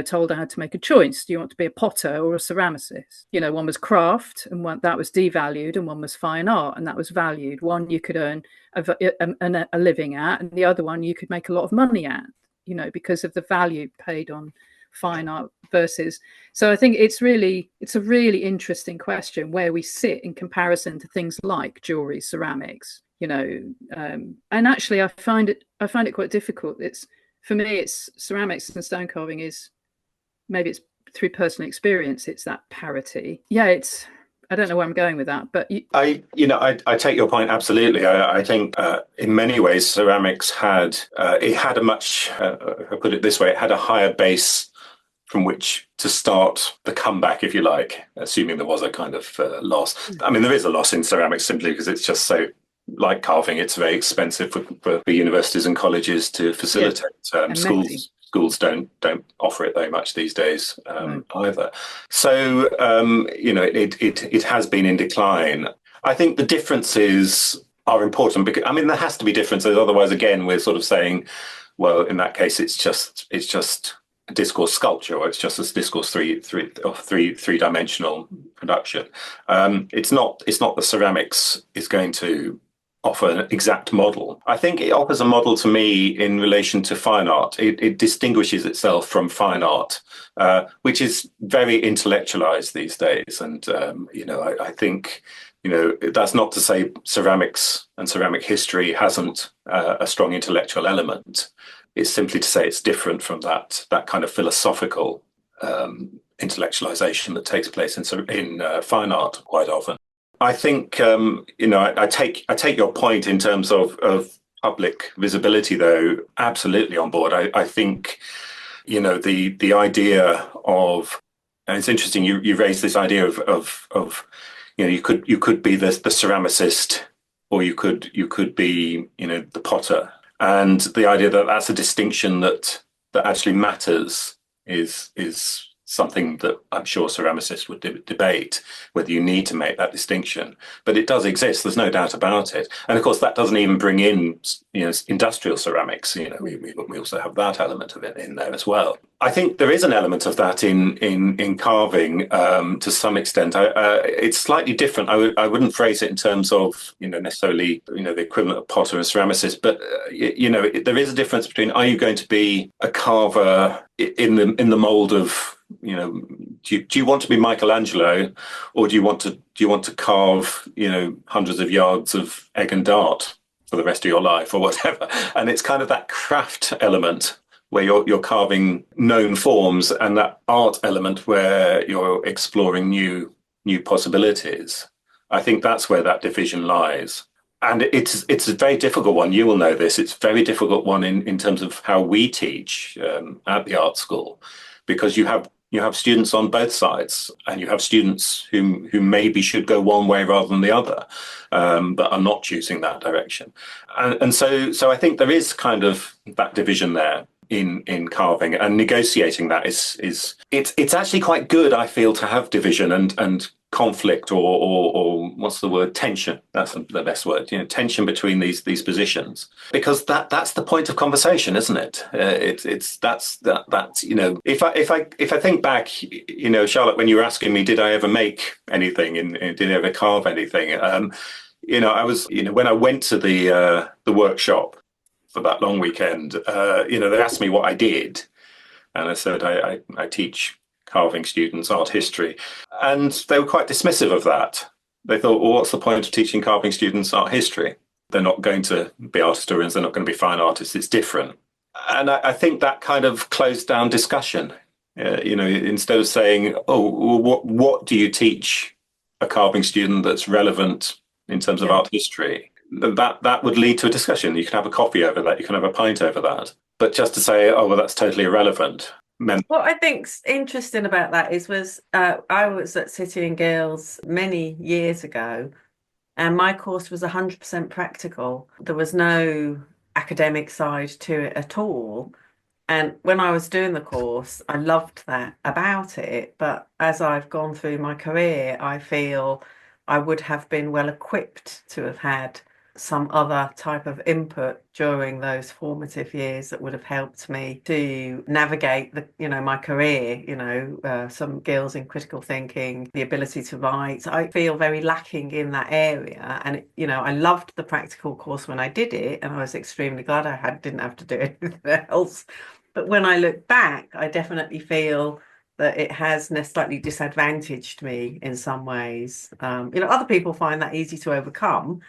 told I had to make a choice. Do you want to be a potter or a ceramicist? One was craft, and one that was devalued, and one was fine art, and that was valued. One you could earn a living at, and the other one you could make a lot of money at, because of the value paid on fine art versus. So I think it's a really interesting question where we sit in comparison to things like jewelry, ceramics. And actually I find it quite difficult. For me, it's ceramics and stone carving is, maybe it's through personal experience, it's that parity. Yeah, I don't know where I'm going with that, but I take your point absolutely. I think in many ways ceramics had a much, I put it this way, it had a higher base from which to start the comeback, if you like, assuming there was a kind of loss. I mean, there is a loss in ceramics simply because it's just so, like carving, it's very expensive for universities and colleges to facilitate. Schools don't offer it very much these days either. So it has been in decline. I think the differences are important because there has to be differences. Otherwise, again, we're sort of saying, well, in that case, it's just discourse sculpture, or it's just a discourse three-dimensional production. It's not that ceramics is going to offer an exact model. I think it offers a model to me in relation to fine art. It distinguishes itself from fine art, which is very intellectualized these days. And, I think, that's not to say ceramics and ceramic history hasn't a strong intellectual element. It's simply to say it's different from that kind of philosophical intellectualization that takes place in fine art quite often. I think I take your point in terms of public visibility, though, absolutely on board. I think the idea of, and it's interesting you raised this idea of you could be the ceramicist, or you could be the potter, and the idea that that's a distinction that actually matters is something that I'm sure ceramicists would debate, whether you need to make that distinction. But it does exist, there's no doubt about it. And of course, that doesn't even bring in industrial ceramics. We also have that element of it in there as well. I think there is an element of that in carving to some extent. It's slightly different. I wouldn't phrase it in terms of necessarily the equivalent of potter and ceramicist, but there is a difference between, are you going to be a carver in the mold of do you want to be Michelangelo, or do you want to carve hundreds of yards of egg and dart for the rest of your life, or whatever? And it's kind of that craft element where you're carving known forms, and that art element where you're exploring new possibilities. I think that's where that division lies. And it's a very difficult one. You will know this. It's a very difficult one in terms of how we teach at the art school, because you have students on both sides, and you have students who maybe should go one way rather than the other, but are not choosing that direction. And so I think there is kind of that division there in carving, and negotiating that is it's actually quite good, I feel, to have division and conflict, or what's the word, tension. That's the best word. Tension between these positions, because that's the point of conversation, isn't it? That's if I think back, Charlotte, when you were asking me, did I ever make anything, and did I ever carve anything? I was when I went to the workshop for that long weekend, they asked me what I did, and I said I teach carving students art history, and they were quite dismissive of that. They thought, well, what's the point of teaching carving students art history? They're not going to be art historians, they're not going to be fine artists, it's different. And I think that kind of closed down discussion. Instead of saying, oh, what do you teach a carving student that's relevant in terms of art history, that would lead to a discussion. You can have a coffee over that, you can have a pint over that. But just to say, oh, well, that's totally irrelevant. What I think's interesting about that I was at City and Guilds many years ago, and my course was 100% practical. There was no academic side to it at all. And when I was doing the course, I loved that about it. But as I've gone through my career, I feel I would have been well equipped to have had some other type of input during those formative years that would have helped me to navigate my career, some skills in critical thinking, the ability to write. I feel very lacking in that area, and I loved the practical course when I did it, and I was extremely glad I didn't have to do anything else. But when I look back, I definitely feel that it has slightly disadvantaged me in some ways. Other people find that easy to overcome.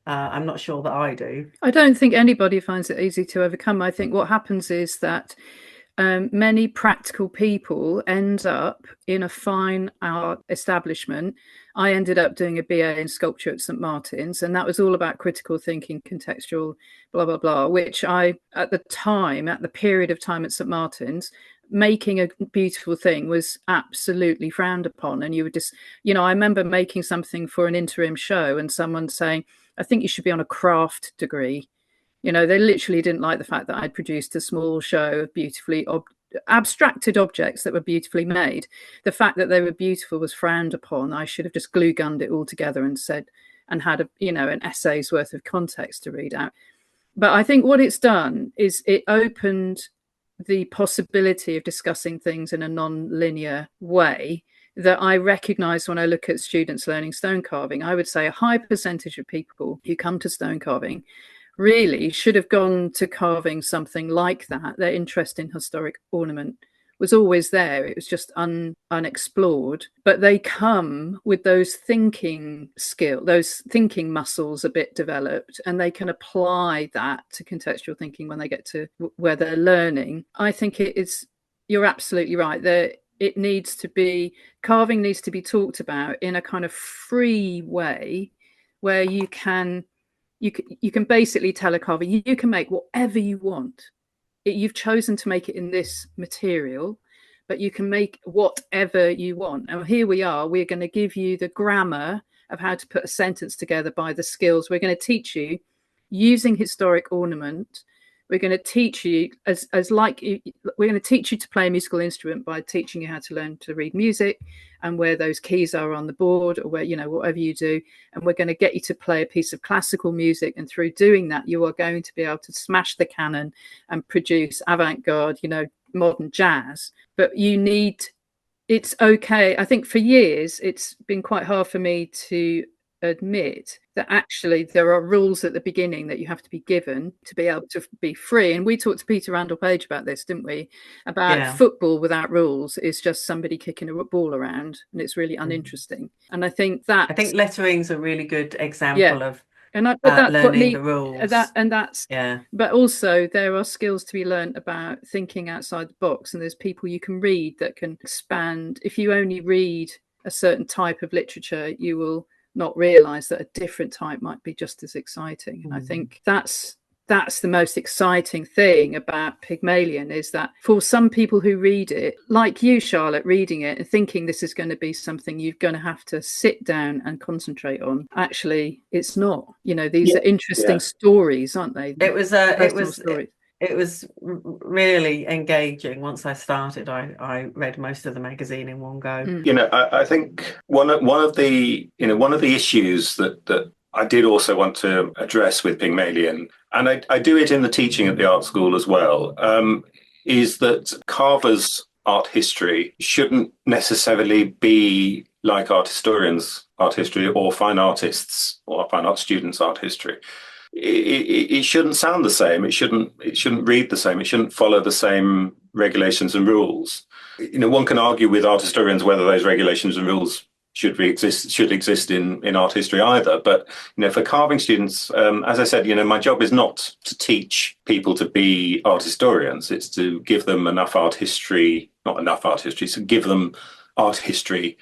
I'm not sure that I do. I don't think anybody finds it easy to overcome. I think what happens is that many practical people end up in a fine art establishment. I ended up doing a BA in sculpture at St Martin's, and that was all about critical thinking, contextual, blah, blah, blah, which at the period of time at St Martin's, making a beautiful thing was absolutely frowned upon. And you would just, I remember making something for an interim show and someone saying, I think you should be on a craft degree. They literally didn't like the fact that I'd produced a small show of beautifully abstracted objects that were beautifully made. The fact that they were beautiful was frowned upon. I should have just glue gunned it all together and said, and had an essay's worth of context to read out. But I think what it's done is it opened the possibility of discussing things in a non-linear way that I recognise when I look at students learning stone carving. I would say a high percentage of people who come to stone carving really should have gone to carving something like that. Their interest in historic ornament was always there. It was just unexplored. But they come with those thinking those thinking muscles a bit developed, and they can apply that to contextual thinking when they get to where they're learning. I think you're absolutely right. Carving needs to be talked about in a kind of free way where you can basically tell a carver, you can make whatever you want. You've chosen to make it in this material, but you can make whatever you want. And here we are. We're going to give you the grammar of how to put a sentence together by the skills. We're going to teach you using historic ornament. We're going to teach you we're going to teach you to play a musical instrument by teaching you how to learn to read music and where those keys are on the board, or where, whatever you do. And we're going to get you to play a piece of classical music. And through doing that, you are going to be able to smash the canon and produce avant-garde, modern jazz. But it's okay. I think for years, it's been quite hard for me to admit that actually there are rules at the beginning that you have to be given to be able to be free. And we talked to Peter Randall Page about this, didn't we? About football without rules is just somebody kicking a ball around, and it's really uninteresting. And I think lettering's a really good example of learning the rules. But also there are skills to be learned about thinking outside the box, and there's people you can read that can expand. If you only read a certain type of literature, you will not realize that a different type might be just as exciting. And I think that's the most exciting thing about Pygmalion, is that for some people who read it, like you, Charlotte, reading it and thinking this is going to be something you're going to have to sit down and concentrate on, actually it's not. These are interesting stories, aren't they? It was really engaging. Once I started, I read most of the magazine in one go. I think one of the issues that I did also want to address with Pygmalion, and I do it in the teaching at the art school as well, is that carvers' art history shouldn't necessarily be like art historians' art history, or fine artists' or fine art students' art history. It shouldn't sound the same. It shouldn't read the same. It shouldn't follow the same regulations and rules. One can argue with art historians whether those regulations and rules should exist in art history either. But for carving students, as I said, my job is not to teach people to be art historians. It's to give them enough art history, not enough art history, so give them art history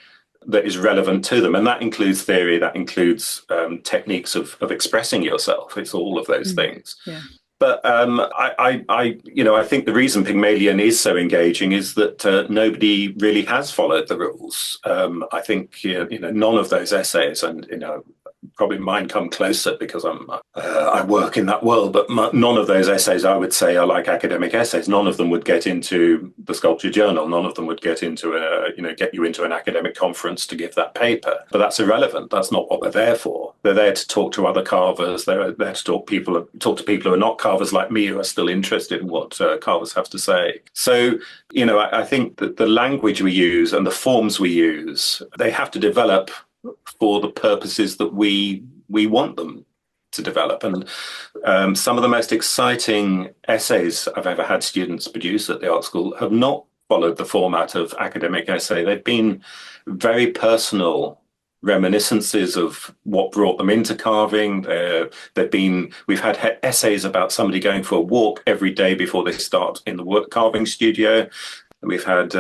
that is relevant to them, and that includes theory, that includes techniques of expressing yourself. It's all of those things. Yeah. But I think the reason Pygmalion is so engaging is that nobody really has followed the rules. I think none of those essays, and probably mine come closer because I work in that world, but none of those essays I would say are like academic essays. None of them would get into the Sculpture Journal. None of them would get into get you into an academic conference to give that paper. But that's irrelevant. That's not what they're there for. They're there to talk to other carvers. They're there to talk to people who are not carvers like me, who are still interested in what carvers have to say. So I think that the language we use and the forms we use, they have to develop for the purposes that we want them to develop. And some of the most exciting essays I've ever had students produce at the art school have not followed the format of academic essay. They've been very personal reminiscences of what brought them into carving. We've had essays about somebody going for a walk every day before they start in the carving studio. We've had,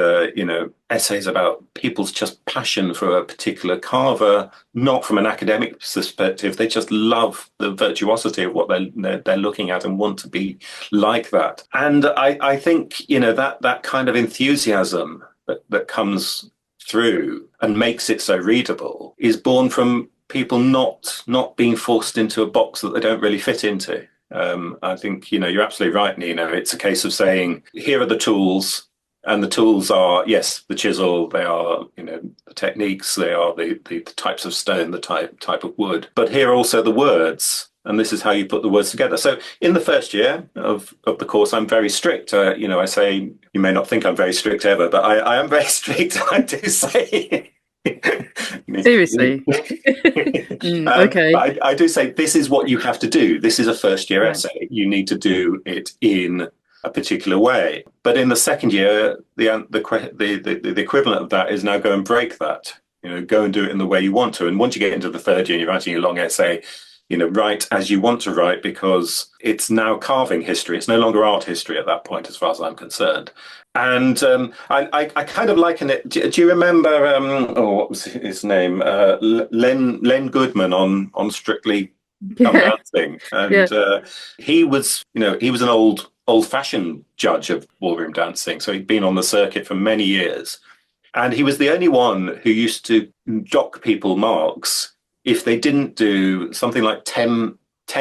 essays about people's just passion for a particular carver, not from an academic perspective. They just love the virtuosity of what they're looking at and want to be like that. And I think, that kind of enthusiasm that comes through and makes it so readable is born from people not being forced into a box that they don't really fit into. I think, you're absolutely right, Nina. It's a case of saying, here are the tools. And the tools are, yes, the chisel, they are, the techniques, they are the types of stone, the type of wood. But here are also the words. and this is how you put the words together. So in the first year of the course, I'm very strict. I say, you may not think I'm very strict ever, but I am very strict. I do say. Seriously. Okay. But I do say this is what you have to do. This is a first year Right. essay. You need to do it in a particular way. But in the second year, the equivalent of that is now go and break that. Go and do it in the way you want to. And once you get into the third year and you're writing a long essay, write as you want to write, because it's now carving history. It's no longer art history at that point, as far as I'm concerned. And I kind of liken it. Do you remember? What was his name? Len Goodman on Strictly Come Dancing, and he was an old-fashioned judge of ballroom dancing, so he'd been on the circuit for many years, and he was the only one who used to dock people marks if they didn't do something like 10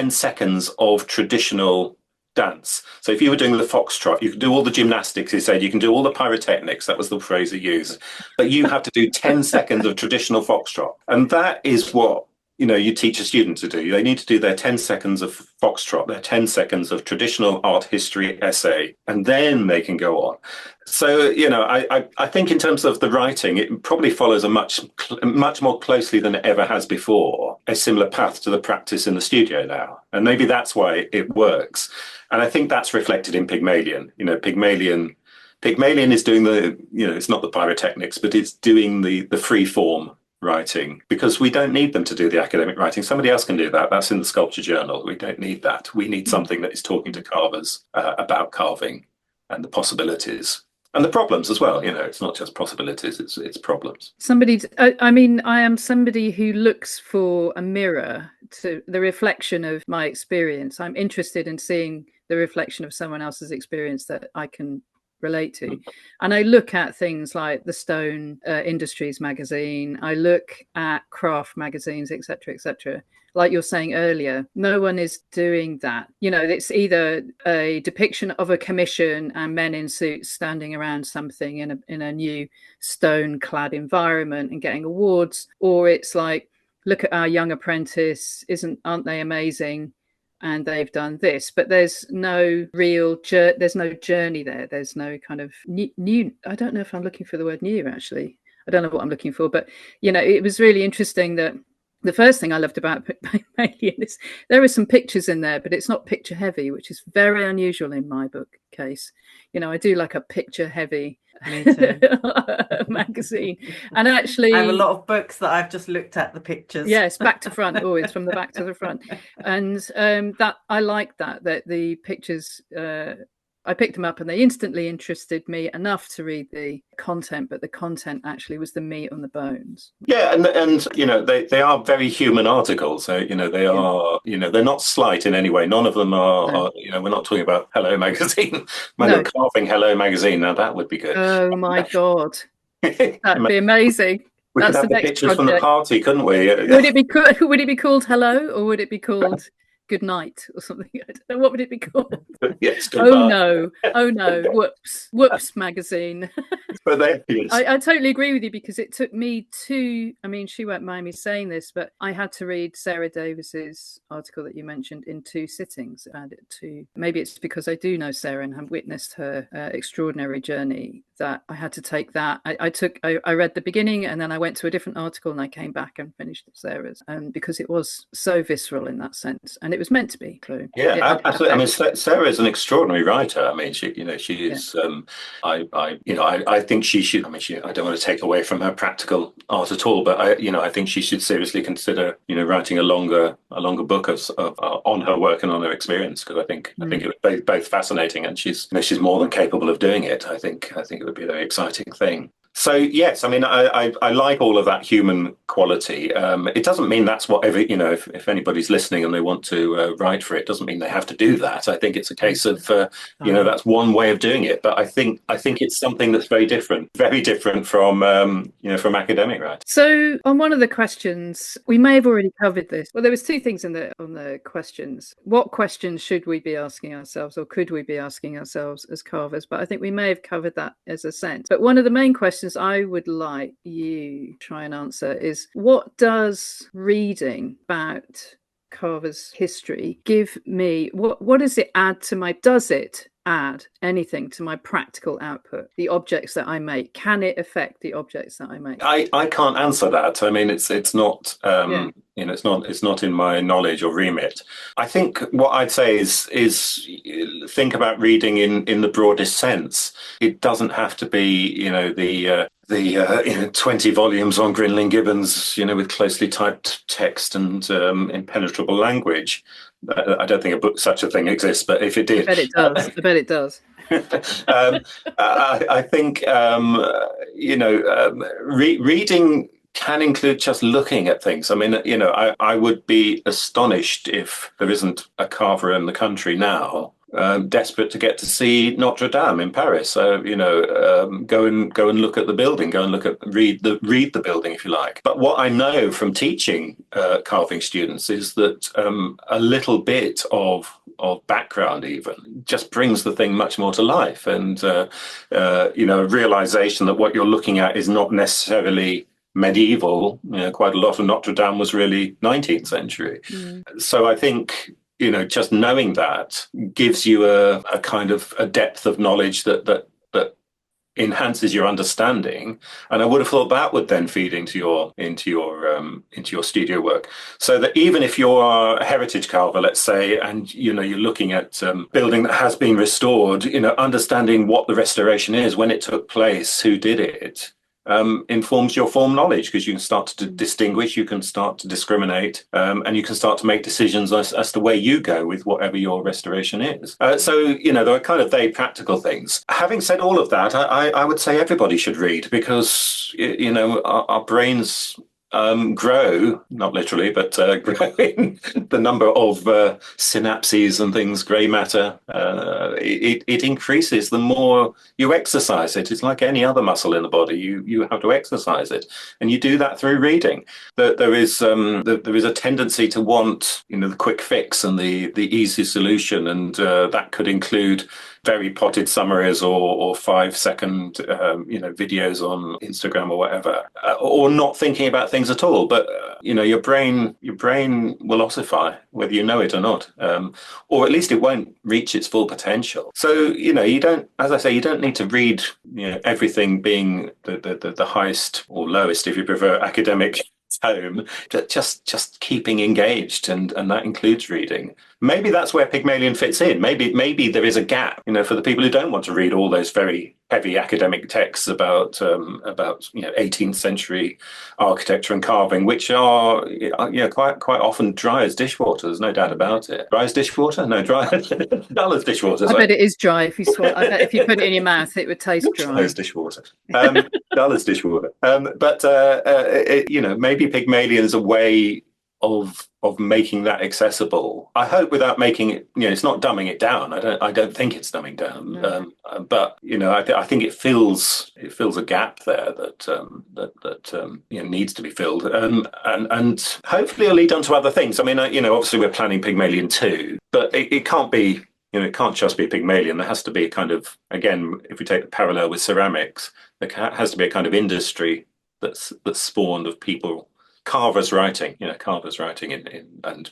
seconds of traditional dance. So if you were doing the foxtrot, you could do all the gymnastics, he said, you can do all the pyrotechnics, that was the phrase he used, but you have to do 10 seconds of traditional foxtrot. And that is what you teach a student to do. They need to do their 10 seconds of foxtrot, their 10 seconds of traditional art history essay, and then they can go on. So, I think in terms of the writing, it probably follows a much more closely than it ever has before, a similar path to the practice in the studio now. And maybe that's why it works. And I think that's reflected in Pygmalion. Pygmalion is doing it's not the pyrotechnics, but it's doing the free form writing, because we don't need them to do the academic writing. Somebody else can do that. That's in the Sculpture Journal. We don't need that. We need something that is talking to carvers about carving and the possibilities and the problems as well. It's not just possibilities, it's problems. I am somebody who looks for a mirror to the reflection of my experience. I'm interested in seeing the reflection of someone else's experience that I can relate to. And I look at things like the Stone Industries magazine, I look at craft magazines, etc. Like you're saying earlier, no one is doing that. It's either a depiction of a commission and men in suits standing around something in a new stone clad environment and getting awards, or it's like, look at our young apprentice, aren't they amazing? And they've done this, but there's no real there's no journey there. There's no kind of new. I don't know if I'm looking for the word new, actually. I don't know what I'm looking for, but it was really interesting that the first thing I loved about Pygmalion is there are some pictures in there, but it's not picture heavy, which is very unusual in my book case. I do like a picture heavy magazine. And actually, I have a lot of books that I've just looked at the pictures. Yes, back to front. Oh, it's from the back to the front. And that I like that the pictures, I picked them up and they instantly interested me enough to read the content, but the content actually was the meat on the bones. Yeah, and they are very human articles. So they are they're not slight in any way. None of them are we're not talking about Hello Magazine. Carving Hello Magazine. Now that would be good. Oh my God, that'd be amazing. We could have the pictures from the party, couldn't we? Would it be called Hello, or would it be called Good Night or something? I don't know. What would it be called? Yes, oh no, whoops magazine. But yes. I totally agree with you, because it took me she won't mind me saying this, but I had to read Sarah Davis's article that you mentioned in 2 sittings. Maybe it's because I do know Sarah and have witnessed her extraordinary journey that I had to take that. I read the beginning and then I went to a different article and I came back and finished Sarah's, because it was so visceral in that sense, and it was meant to be. Yeah, absolutely. Sarah is an extraordinary writer. She is. Yeah. I think she should. I don't want to take away from her practical art at all, but I think she should seriously consider, writing a longer book of on her work and on her experience, because I think it would be both fascinating, and she's more than capable of doing it. I think it would be a very exciting thing. So yes, I like all of that human quality. It doesn't mean that's whatever, if anybody's listening and they want to write for it, doesn't mean they have to do that. I think it's a case of, that's one way of doing it. But I think it's something that's very different from academic writing. So on one of the questions, we may have already covered this. Well, there was 2 things on the questions. What questions should we be asking ourselves, or could we be asking ourselves as carvers? But I think we may have covered that as a sense. But one of the main questions I would like you to try and answer is, what does reading about carver's history give me? What does it add to my? Does it add anything to my practical output? The objects that I make, can it affect the objects that I make? I can't answer that. I mean, it's not it's not in my knowledge or remit. I think what I'd say is think about reading in the broadest sense. It doesn't have to be the 20 volumes on Grinling Gibbons, with closely typed text and impenetrable language. I don't think such a thing exists, but if it did, I bet it does. I bet it does. I think reading can include just looking at things. I mean, I would be astonished if there isn't a carver in the country now desperate to get to see Notre Dame in Paris. So go and look at the building. Go and read the building if you like. But what I know from teaching carving students is that a little bit of background even just brings the thing much more to life, and a realization that what you're looking at is not necessarily medieval. Quite a lot of Notre Dame was really 19th century. So I think just knowing that gives you a kind of a depth of knowledge that enhances your understanding, and I would have thought that would then feed into your studio work. So that even if you're a heritage carver, let's say, and you're looking at building that has been restored, understanding what the restoration is, when it took place, who did it, informs your form knowledge, because you can start to distinguish, you can start to discriminate, and you can start to make decisions as to where you go with whatever your restoration is. So there are kind of very practical things. Having said all of that, I would say everybody should read, because our brains grow, not literally, but grow in the number of synapses and things, grey matter. It increases the more you exercise it. It's like any other muscle in the body. You have to exercise it, and you do that through reading. There is a tendency to want the quick fix and the easy solution, and that could include very potted summaries or 5-second videos on Instagram or whatever, or not thinking about things at all. But your brain will ossify whether you know it or not, or at least it won't reach its full potential. So you don't, as I say, you don't need to read everything being the highest or lowest, if you prefer, academic tome. Just keeping engaged, and that includes reading. Maybe that's where Pygmalion fits in. Maybe there is a gap, for the people who don't want to read all those very heavy academic texts about 18th century architecture and carving, which are quite often dry as dishwater. There's no doubt about it. Dry as dishwater? No, dry dull as dishwater. I bet it is dry if you swallow. I bet if you put it in your mouth, it would taste dry. Dry as dishwater. Dull as dishwater. But maybe Pygmalion's a way of making that accessible. I hope without making it, it's not dumbing it down. I don't think it's dumbing down. No. But I think it fills a gap there that needs to be filled. And hopefully it'll lead on to other things. I mean, obviously we're planning Pygmalion 2, but it can't be. It can't just be Pygmalion. There has to be a kind of, again, if we take the parallel with ceramics, there has to be a kind of industry that's spawned of people. Carvers writing, and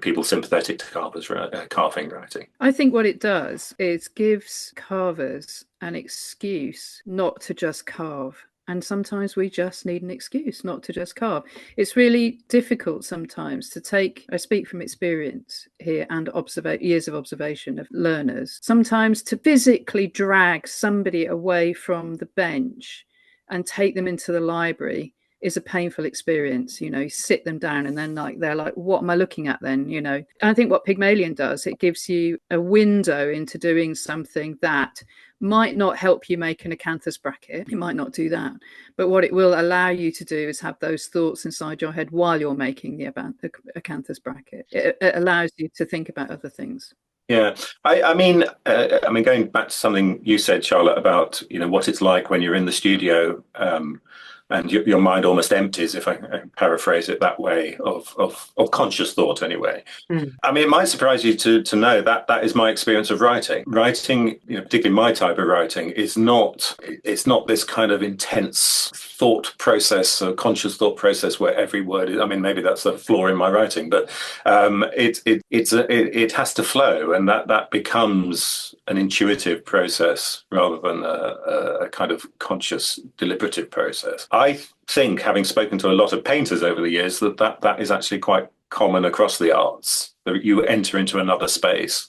people sympathetic to carving writing. I think what it does is gives carvers an excuse not to just carve. And sometimes we just need an excuse not to just carve. It's really difficult sometimes to take, I speak from experience here and years of observation of learners, sometimes to physically drag somebody away from the bench and take them into the library is a painful experience. You sit them down and then they're like, what am I looking at then? And I think what Pygmalion does, it gives you a window into doing something that might not help you make an acanthus bracket. It might not do that. But what it will allow you to do is have those thoughts inside your head while you're making the acanthus bracket. It allows you to think about other things. Yeah, I mean, going back to something you said, Charlotte, about what it's like when you're in the studio. and your mind almost empties, if I paraphrase it that way, of conscious thought anyway. I mean, it might surprise you to know that that is my experience of writing. Writing, particularly my type of writing, it's not this kind of intense thought process, a conscious thought process where every word is, I mean, maybe that's a flaw in my writing, but it has to flow, and that becomes an intuitive process rather than a kind of conscious, deliberative process. I think, having spoken to a lot of painters over the years, that is actually quite common across the arts. You enter into another space.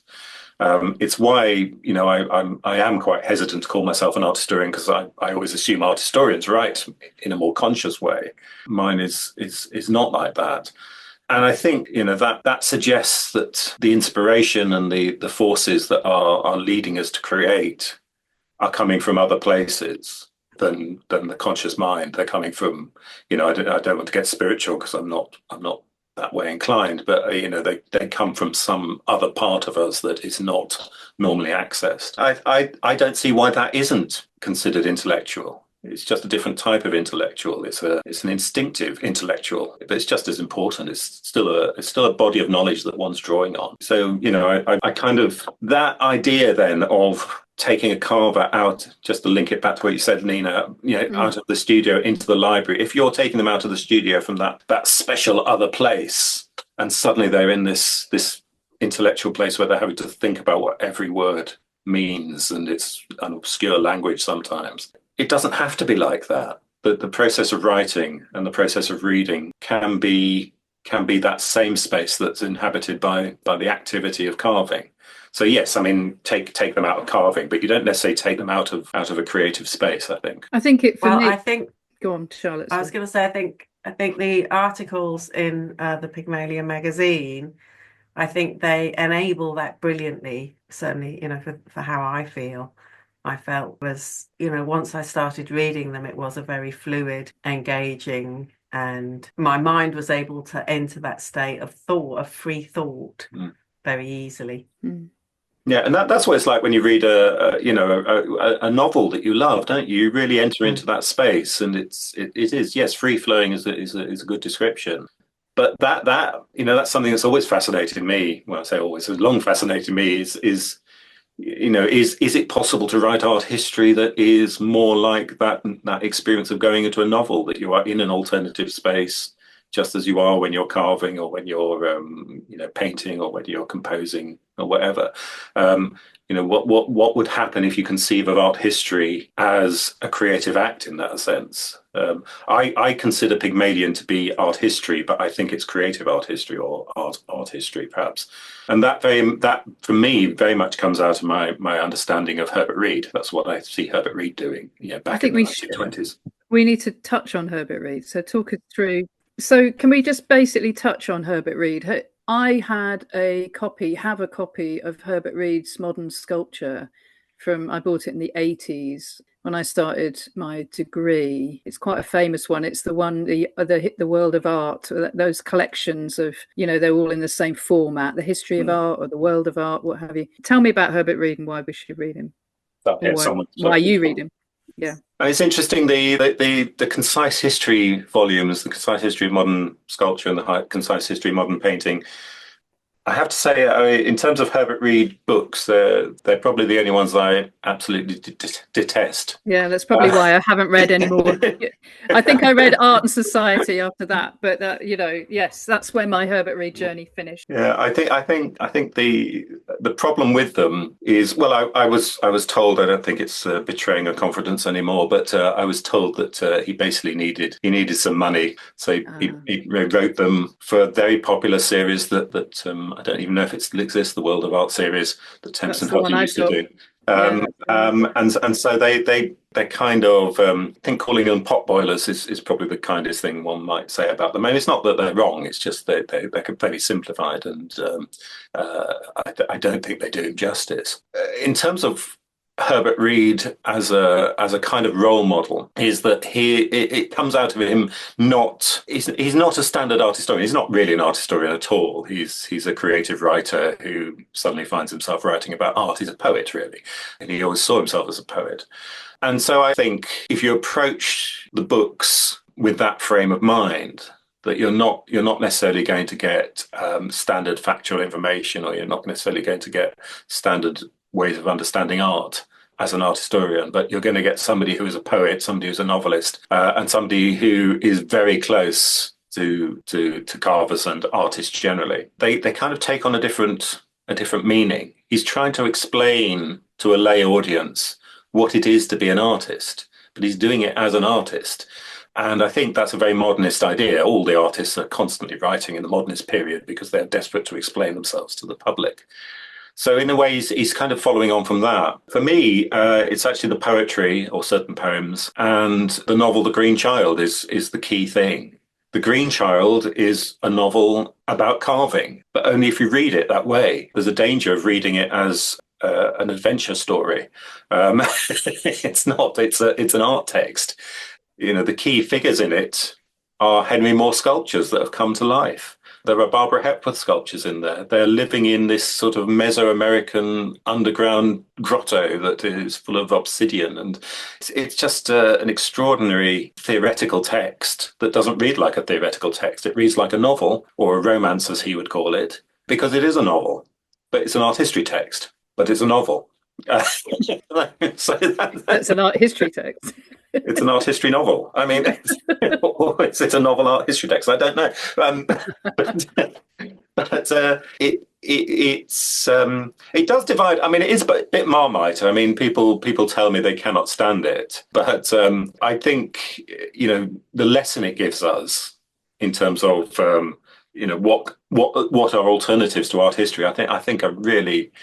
It's why I am quite hesitant to call myself an art historian, because I always assume art historians write in a more conscious way. Mine is not like that. And I think that suggests that the inspiration and the forces that are leading us to create are coming from other places than the conscious mind. They're coming from, I don't want to get spiritual because I'm not that way inclined, but they come from some other part of us that is not normally accessed. I don't see why that isn't considered intellectual. It's just a different type of intellectual. It's an instinctive intellectual, but it's just as important. It's still a body of knowledge that one's drawing on. So I kind of, that idea then of taking a carver out, just to link it back to what you said, Nina, out of the studio into the library. If you're taking them out of the studio from that special other place, and suddenly they're in this intellectual place where they're having to think about what every word means, and it's an obscure language sometimes. It doesn't have to be like that. The process of writing and the process of reading can be that same space that's inhabited by the activity of carving. So yes, I mean, take them out of carving, but you don't necessarily take them out of a creative space, I think. I think it for me. I think. Go on, Charlotte. I was going to say, I think the articles in the Pygmalion magazine, I think they enable that brilliantly. Certainly, for how I felt was, once I started reading them, it was a very fluid, engaging, and my mind was able to enter that state of thought, of free thought, very easily. Yeah, and that's what it's like when you read a novel that you love, don't you? You really enter into that space, and it is, yes, free flowing is a good description. But that's something that's always fascinated me. Well, I say always, has long fascinated me. Is it possible to write art history that is more like that experience of going into a novel, that you are in an alternative space, just as you are when you're carving or when you're painting or when you're composing or whatever. What would happen if you conceive of art history as a creative act in that sense? I consider Pygmalion to be art history, but I think it's creative art history, or art history perhaps. And that for me very much comes out of my understanding of Herbert Reed. That's what I see Herbert Reed doing back in the 1920s. We need to touch on Herbert Reed. So talk us through. So can we just basically touch on Herbert Reed? I have a copy of Herbert Reed's Modern Sculpture I bought it in the 80s when I started my degree. It's quite a famous one. It's the one, the World of Art, those collections of, they're all in the same format, the history of art or the world of art, what have you. Tell me about Herbert Reed and why we should read him. Why you read him. Yeah. It's interesting, the concise history volumes, the concise history of modern sculpture and the concise history of modern painting. I have to say, in terms of Herbert Reed books, they're probably the only ones that I absolutely detest. Yeah, that's probably why I haven't read any more. I think I read Art and Society after that, but yes, that's where my Herbert Reed journey finished. Yeah, I think the problem with them is, well, I was told, I don't think it's betraying a confidence anymore, but I was told that he basically needed some money, so he wrote them for a very popular series that I don't even know if it still exists, the World of Art series that Thameson Hutton used to do. And so they kind of, I think calling them pot boilers is probably the kindest thing one might say about them. And it's not that they're wrong, it's just they're very simplified, and I don't think they do justice. In terms of Herbert Reed as a kind of role model is that it comes out of him he's not a standard art historian. He's not really an art historian at all. He's a creative writer who suddenly finds himself writing about art. He's a poet, really, and he always saw himself as a poet. And so I think if you approach the books with that frame of mind, that you're not necessarily going to get standard factual information, or you're not necessarily going to get standard ways of understanding art as an art historian, but you're going to get somebody who is a poet, somebody who's a novelist, and somebody who is very close to carvers and artists generally. They kind of take on a different meaning. He's trying to explain to a lay audience what it is to be an artist, but he's doing it as an artist. And I think that's a very modernist idea. All the artists are constantly writing in the modernist period because they're desperate to explain themselves to the public. So in a way, he's kind of following on from that. For me, it's actually the poetry or certain poems, and the novel The Green Child is the key thing. The Green Child is a novel about carving, but only if you read it that way. There's a danger of reading it as an adventure story. It's not. It's an art text. The key figures in it are Henry Moore sculptures that have come to life. There are Barbara Hepworth sculptures in there. They're living in this sort of Mesoamerican underground grotto that is full of obsidian. And it's just an extraordinary theoretical text that doesn't read like a theoretical text. It reads like a novel, or a romance, as he would call it, because it is a novel. But it's an art history text, but it's a novel. So that's an art history text. It's an art history novel. I mean, it's a novel art history text. I don't know, but it does divide. I mean, it is a bit Marmite. I mean, people tell me they cannot stand it, but I think the lesson it gives us in terms of what are alternatives to art history, I think are really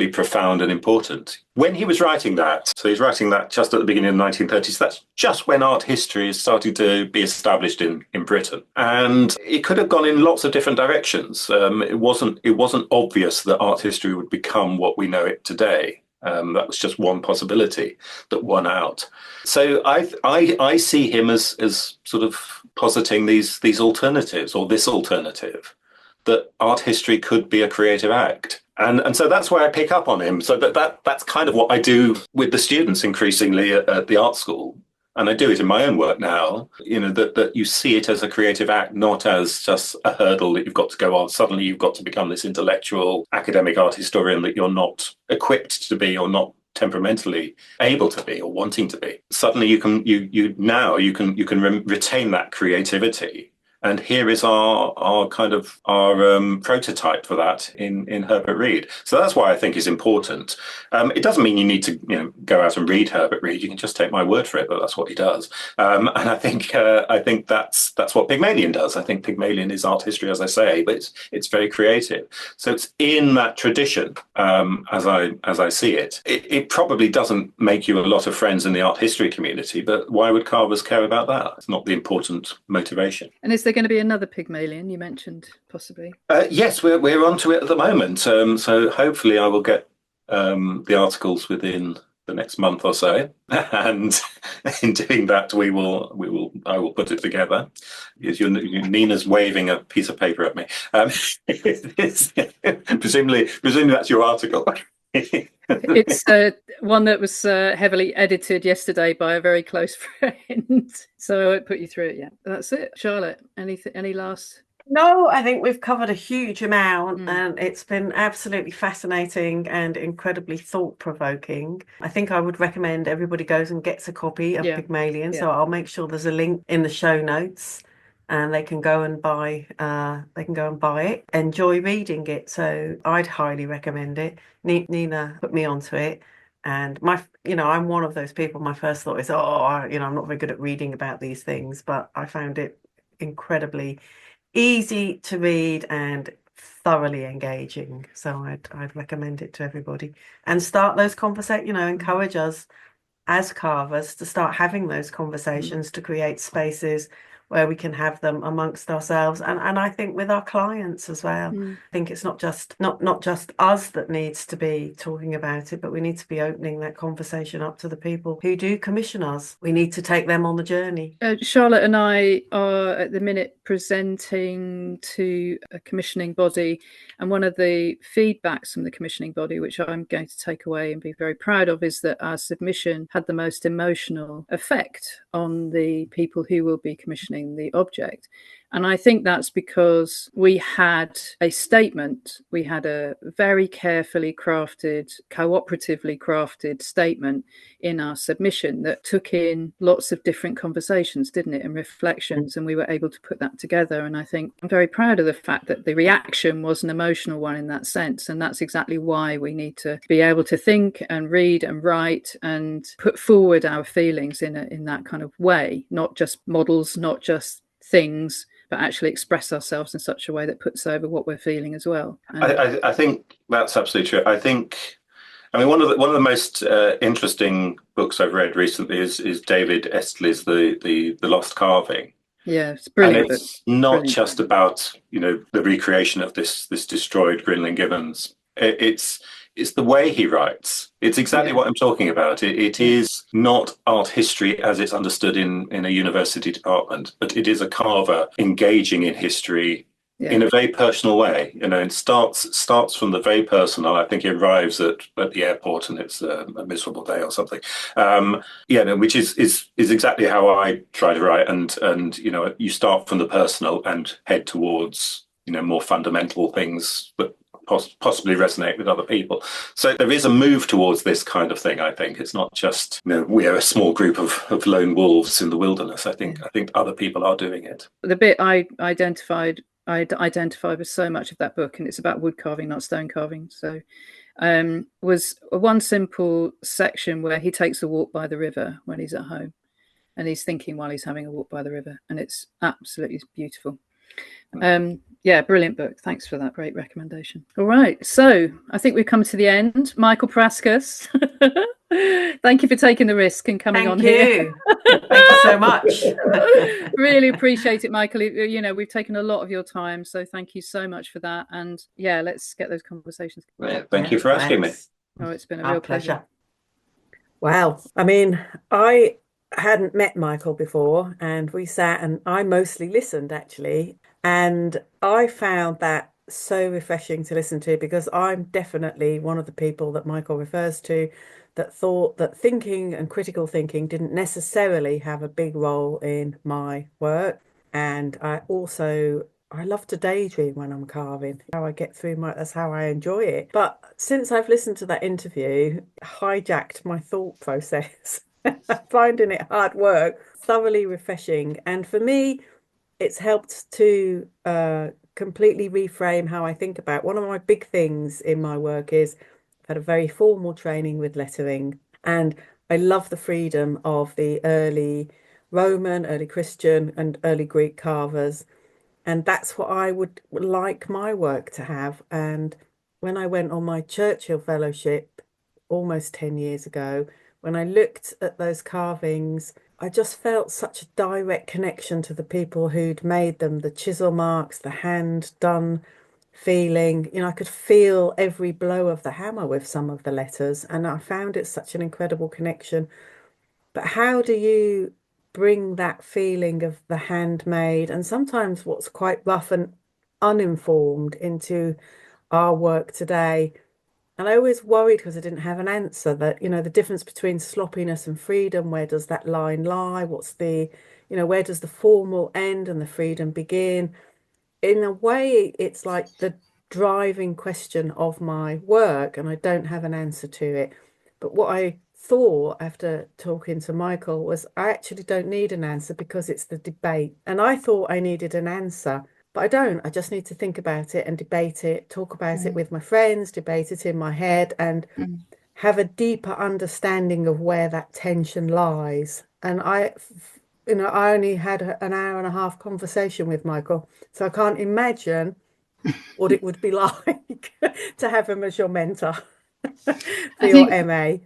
profound and important. When he was writing that, so he's writing that just at the beginning of the 1930s, that's just when art history is starting to be established in Britain. And it could have gone in lots of different directions. It wasn't obvious that art history would become what we know it today. That was just one possibility that won out. So I see him as sort of positing these alternatives, or this alternative, that art history could be a creative act. And so that's why I pick up on him. So that's kind of what I do with the students increasingly at the art school. And I do it in my own work now, that you see it as a creative act, not as just a hurdle that you've got to go on. Suddenly you've got to become this intellectual academic art historian that you're not equipped to be, or not temperamentally able to be, or wanting to be. Suddenly you can retain that creativity. And here is our prototype for that in Herbert Reed. So that's why I think is important. It doesn't mean you need to go out and read Herbert Reed. You can just take my word for it that that's what he does. And I think that's what Pygmalion does. I think Pygmalion is art history, as I say, but it's very creative. So it's in that tradition, as I see it. It probably doesn't make you a lot of friends in the art history community, but why would carvers care about that? It's not the important motivation. And is there going to be another Pygmalion you mentioned, possibly? Yes, we're onto it at the moment. So hopefully I will get the articles within the next month or so, and in doing that, I will put it together. Nina's waving a piece of paper at me. Presumably that's your article. It's one that was heavily edited yesterday by a very close friend, so I won't put you through it yet. That's it. Charlotte, any last? No, I think we've covered a huge amount, and it's been absolutely fascinating and incredibly thought-provoking. I think I would recommend everybody goes and gets a copy of Pygmalion. So I'll make sure there's a link in the show notes, and they can go and buy it. Enjoy reading it. So I'd highly recommend it. Nina put me onto it, and I'm one of those people. My first thought is, I'm not very good at reading about these things, but I found it incredibly easy to read and thoroughly engaging. So I'd recommend it to everybody, and start those conversations. Encourage us as carvers to start having those conversations, to create spaces where we can have them amongst ourselves, and I think with our clients as well. I think it's not just us that needs to be talking about it, but we need to be opening that conversation up to the people who do commission us. We need to take them on the journey. Charlotte and I are at the minute presenting to a commissioning body, and one of the feedbacks from the commissioning body, which I'm going to take away and be very proud of, is that our submission had the most emotional effect on the people who will be commissioning the object. And I think that's because we had a statement, we had a very carefully crafted, cooperatively crafted statement in our submission that took in lots of different conversations, didn't it, and reflections, and we were able to put that together. And I think I'm very proud of the fact that the reaction was an emotional one in that sense, and that's exactly why we need to be able to think and read and write and put forward our feelings in that kind of way, not just models, not just things, but actually express ourselves in such a way that puts over what we're feeling as well. I think that's absolutely true. I mean, one of the most interesting books I've read recently is David Estley's The Lost Carving. Yeah, it's brilliant. And it's not just about, the recreation of this destroyed Grinling Gibbons. It's the way he writes. It's exactly what I'm talking about. It is not art history as it's understood in a university department, but it is a carver engaging in history in a very personal way. It starts from the very personal. I think he arrives at the airport and it's a miserable day or something. Which is exactly how I try to write. And you start from the personal and head towards more fundamental things that possibly resonate with other people. So there is a move towards this kind of thing. I think it's not just we are a small group of lone wolves in the wilderness. I think other people are doing it. The bit I identified with so much of that book, and it's about wood carving, not stone carving. So was one simple section where he takes a walk by the river when he's at home, and he's thinking while he's having a walk by the river, and it's absolutely beautiful. Brilliant book. Thanks for that great recommendation. All right, so I think we've come to the end. Michael Paraskos, thank you for taking the risk and coming on here. Thank you so much. Really appreciate it, Michael. We've taken a lot of your time, so thank you so much for that. And let's get those conversations. Right, thank you for asking me. Oh, it's been a real pleasure. Wow. I mean, I hadn't met Michael before, and we sat and I mostly listened actually. And I found that so refreshing to listen to, because I'm definitely one of the people that Michael refers to that thought that thinking and critical thinking didn't necessarily have a big role in my work. And I love to daydream when I'm carving. How I get through that's how I enjoy it. But since I've listened to that interview, hijacked my thought process. Finding it hard work, thoroughly refreshing. And for me, it's helped to completely reframe how I think about. One of my big things in my work is I've had a very formal training with lettering, and I love the freedom of the early Roman, early Christian and early Greek carvers. And that's what I would like my work to have. And when I went on my Churchill Fellowship almost 10 years ago, when I looked at those carvings, I just felt such a direct connection to the people who'd made them, the chisel marks, the hand done feeling. I could feel every blow of the hammer with some of the letters, and I found it such an incredible connection. But how do you bring that feeling of the handmade and sometimes what's quite rough and uninformed into our work today? And I always worried, because I didn't have an answer, that, the difference between sloppiness and freedom, where does that line lie? What's where does the formal end and the freedom begin? In a way, it's like the driving question of my work, and I don't have an answer to it. But what I thought after talking to Michael was, I actually don't need an answer, because it's the debate. And I thought I needed an answer. But I don't. I just need to think about it and debate it, talk about it with my friends, debate it in my head, and have a deeper understanding of where that tension lies. And I only had an hour and a half conversation with Michael, so I can't imagine what it would be like to have him as your mentor for your MA.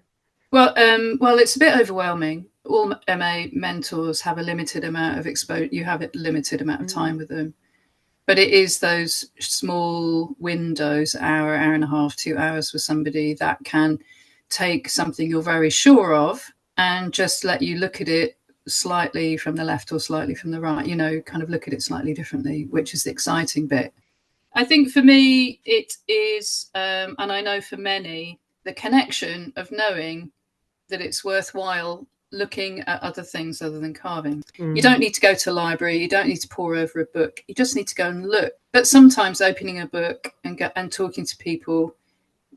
Well, it's a bit overwhelming. all MA mentors have a limited amount of exposure. You have a limited amount of time with them. But it is those small windows, hour and a half, 2 hours with somebody that can take something you're very sure of and just let you look at it slightly from the left or slightly from the right, kind of look at it slightly differently, which is the exciting bit. I think for me, it is, and I know for many, the connection of knowing that it's worthwhile looking at other things other than carving. You don't need to go to a library. You don't need to pore over a book. You just need to go and look. But sometimes opening a book and talking to people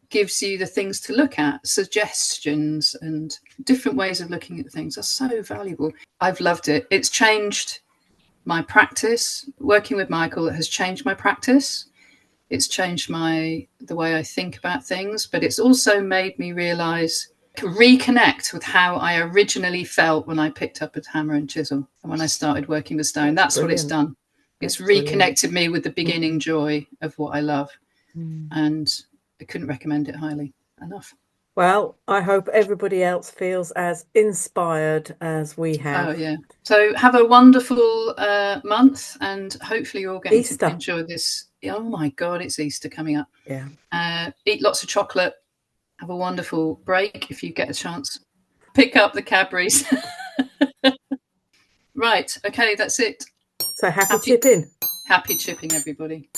gives you the things to look at. Suggestions and different ways of looking at things are so valuable. I've loved it. It's changed my practice. Working with Michael has changed my practice. It's changed the way I think about things, but it's also made me reconnect with how I originally felt when I picked up a hammer and chisel and when I started working with stone. That's what it's done. It's reconnected me with the beginning joy of what I love. And I couldn't recommend it highly enough. Well, I hope everybody else feels as inspired as we have. Oh, yeah. So have a wonderful month, and hopefully you're getting to enjoy this. Oh, my God, it's Easter coming up. Yeah. Eat lots of chocolate. Have a wonderful break if you get a chance. Pick up the Cadburys. Right. Okay, that's it. So happy chipping. Happy chipping, everybody.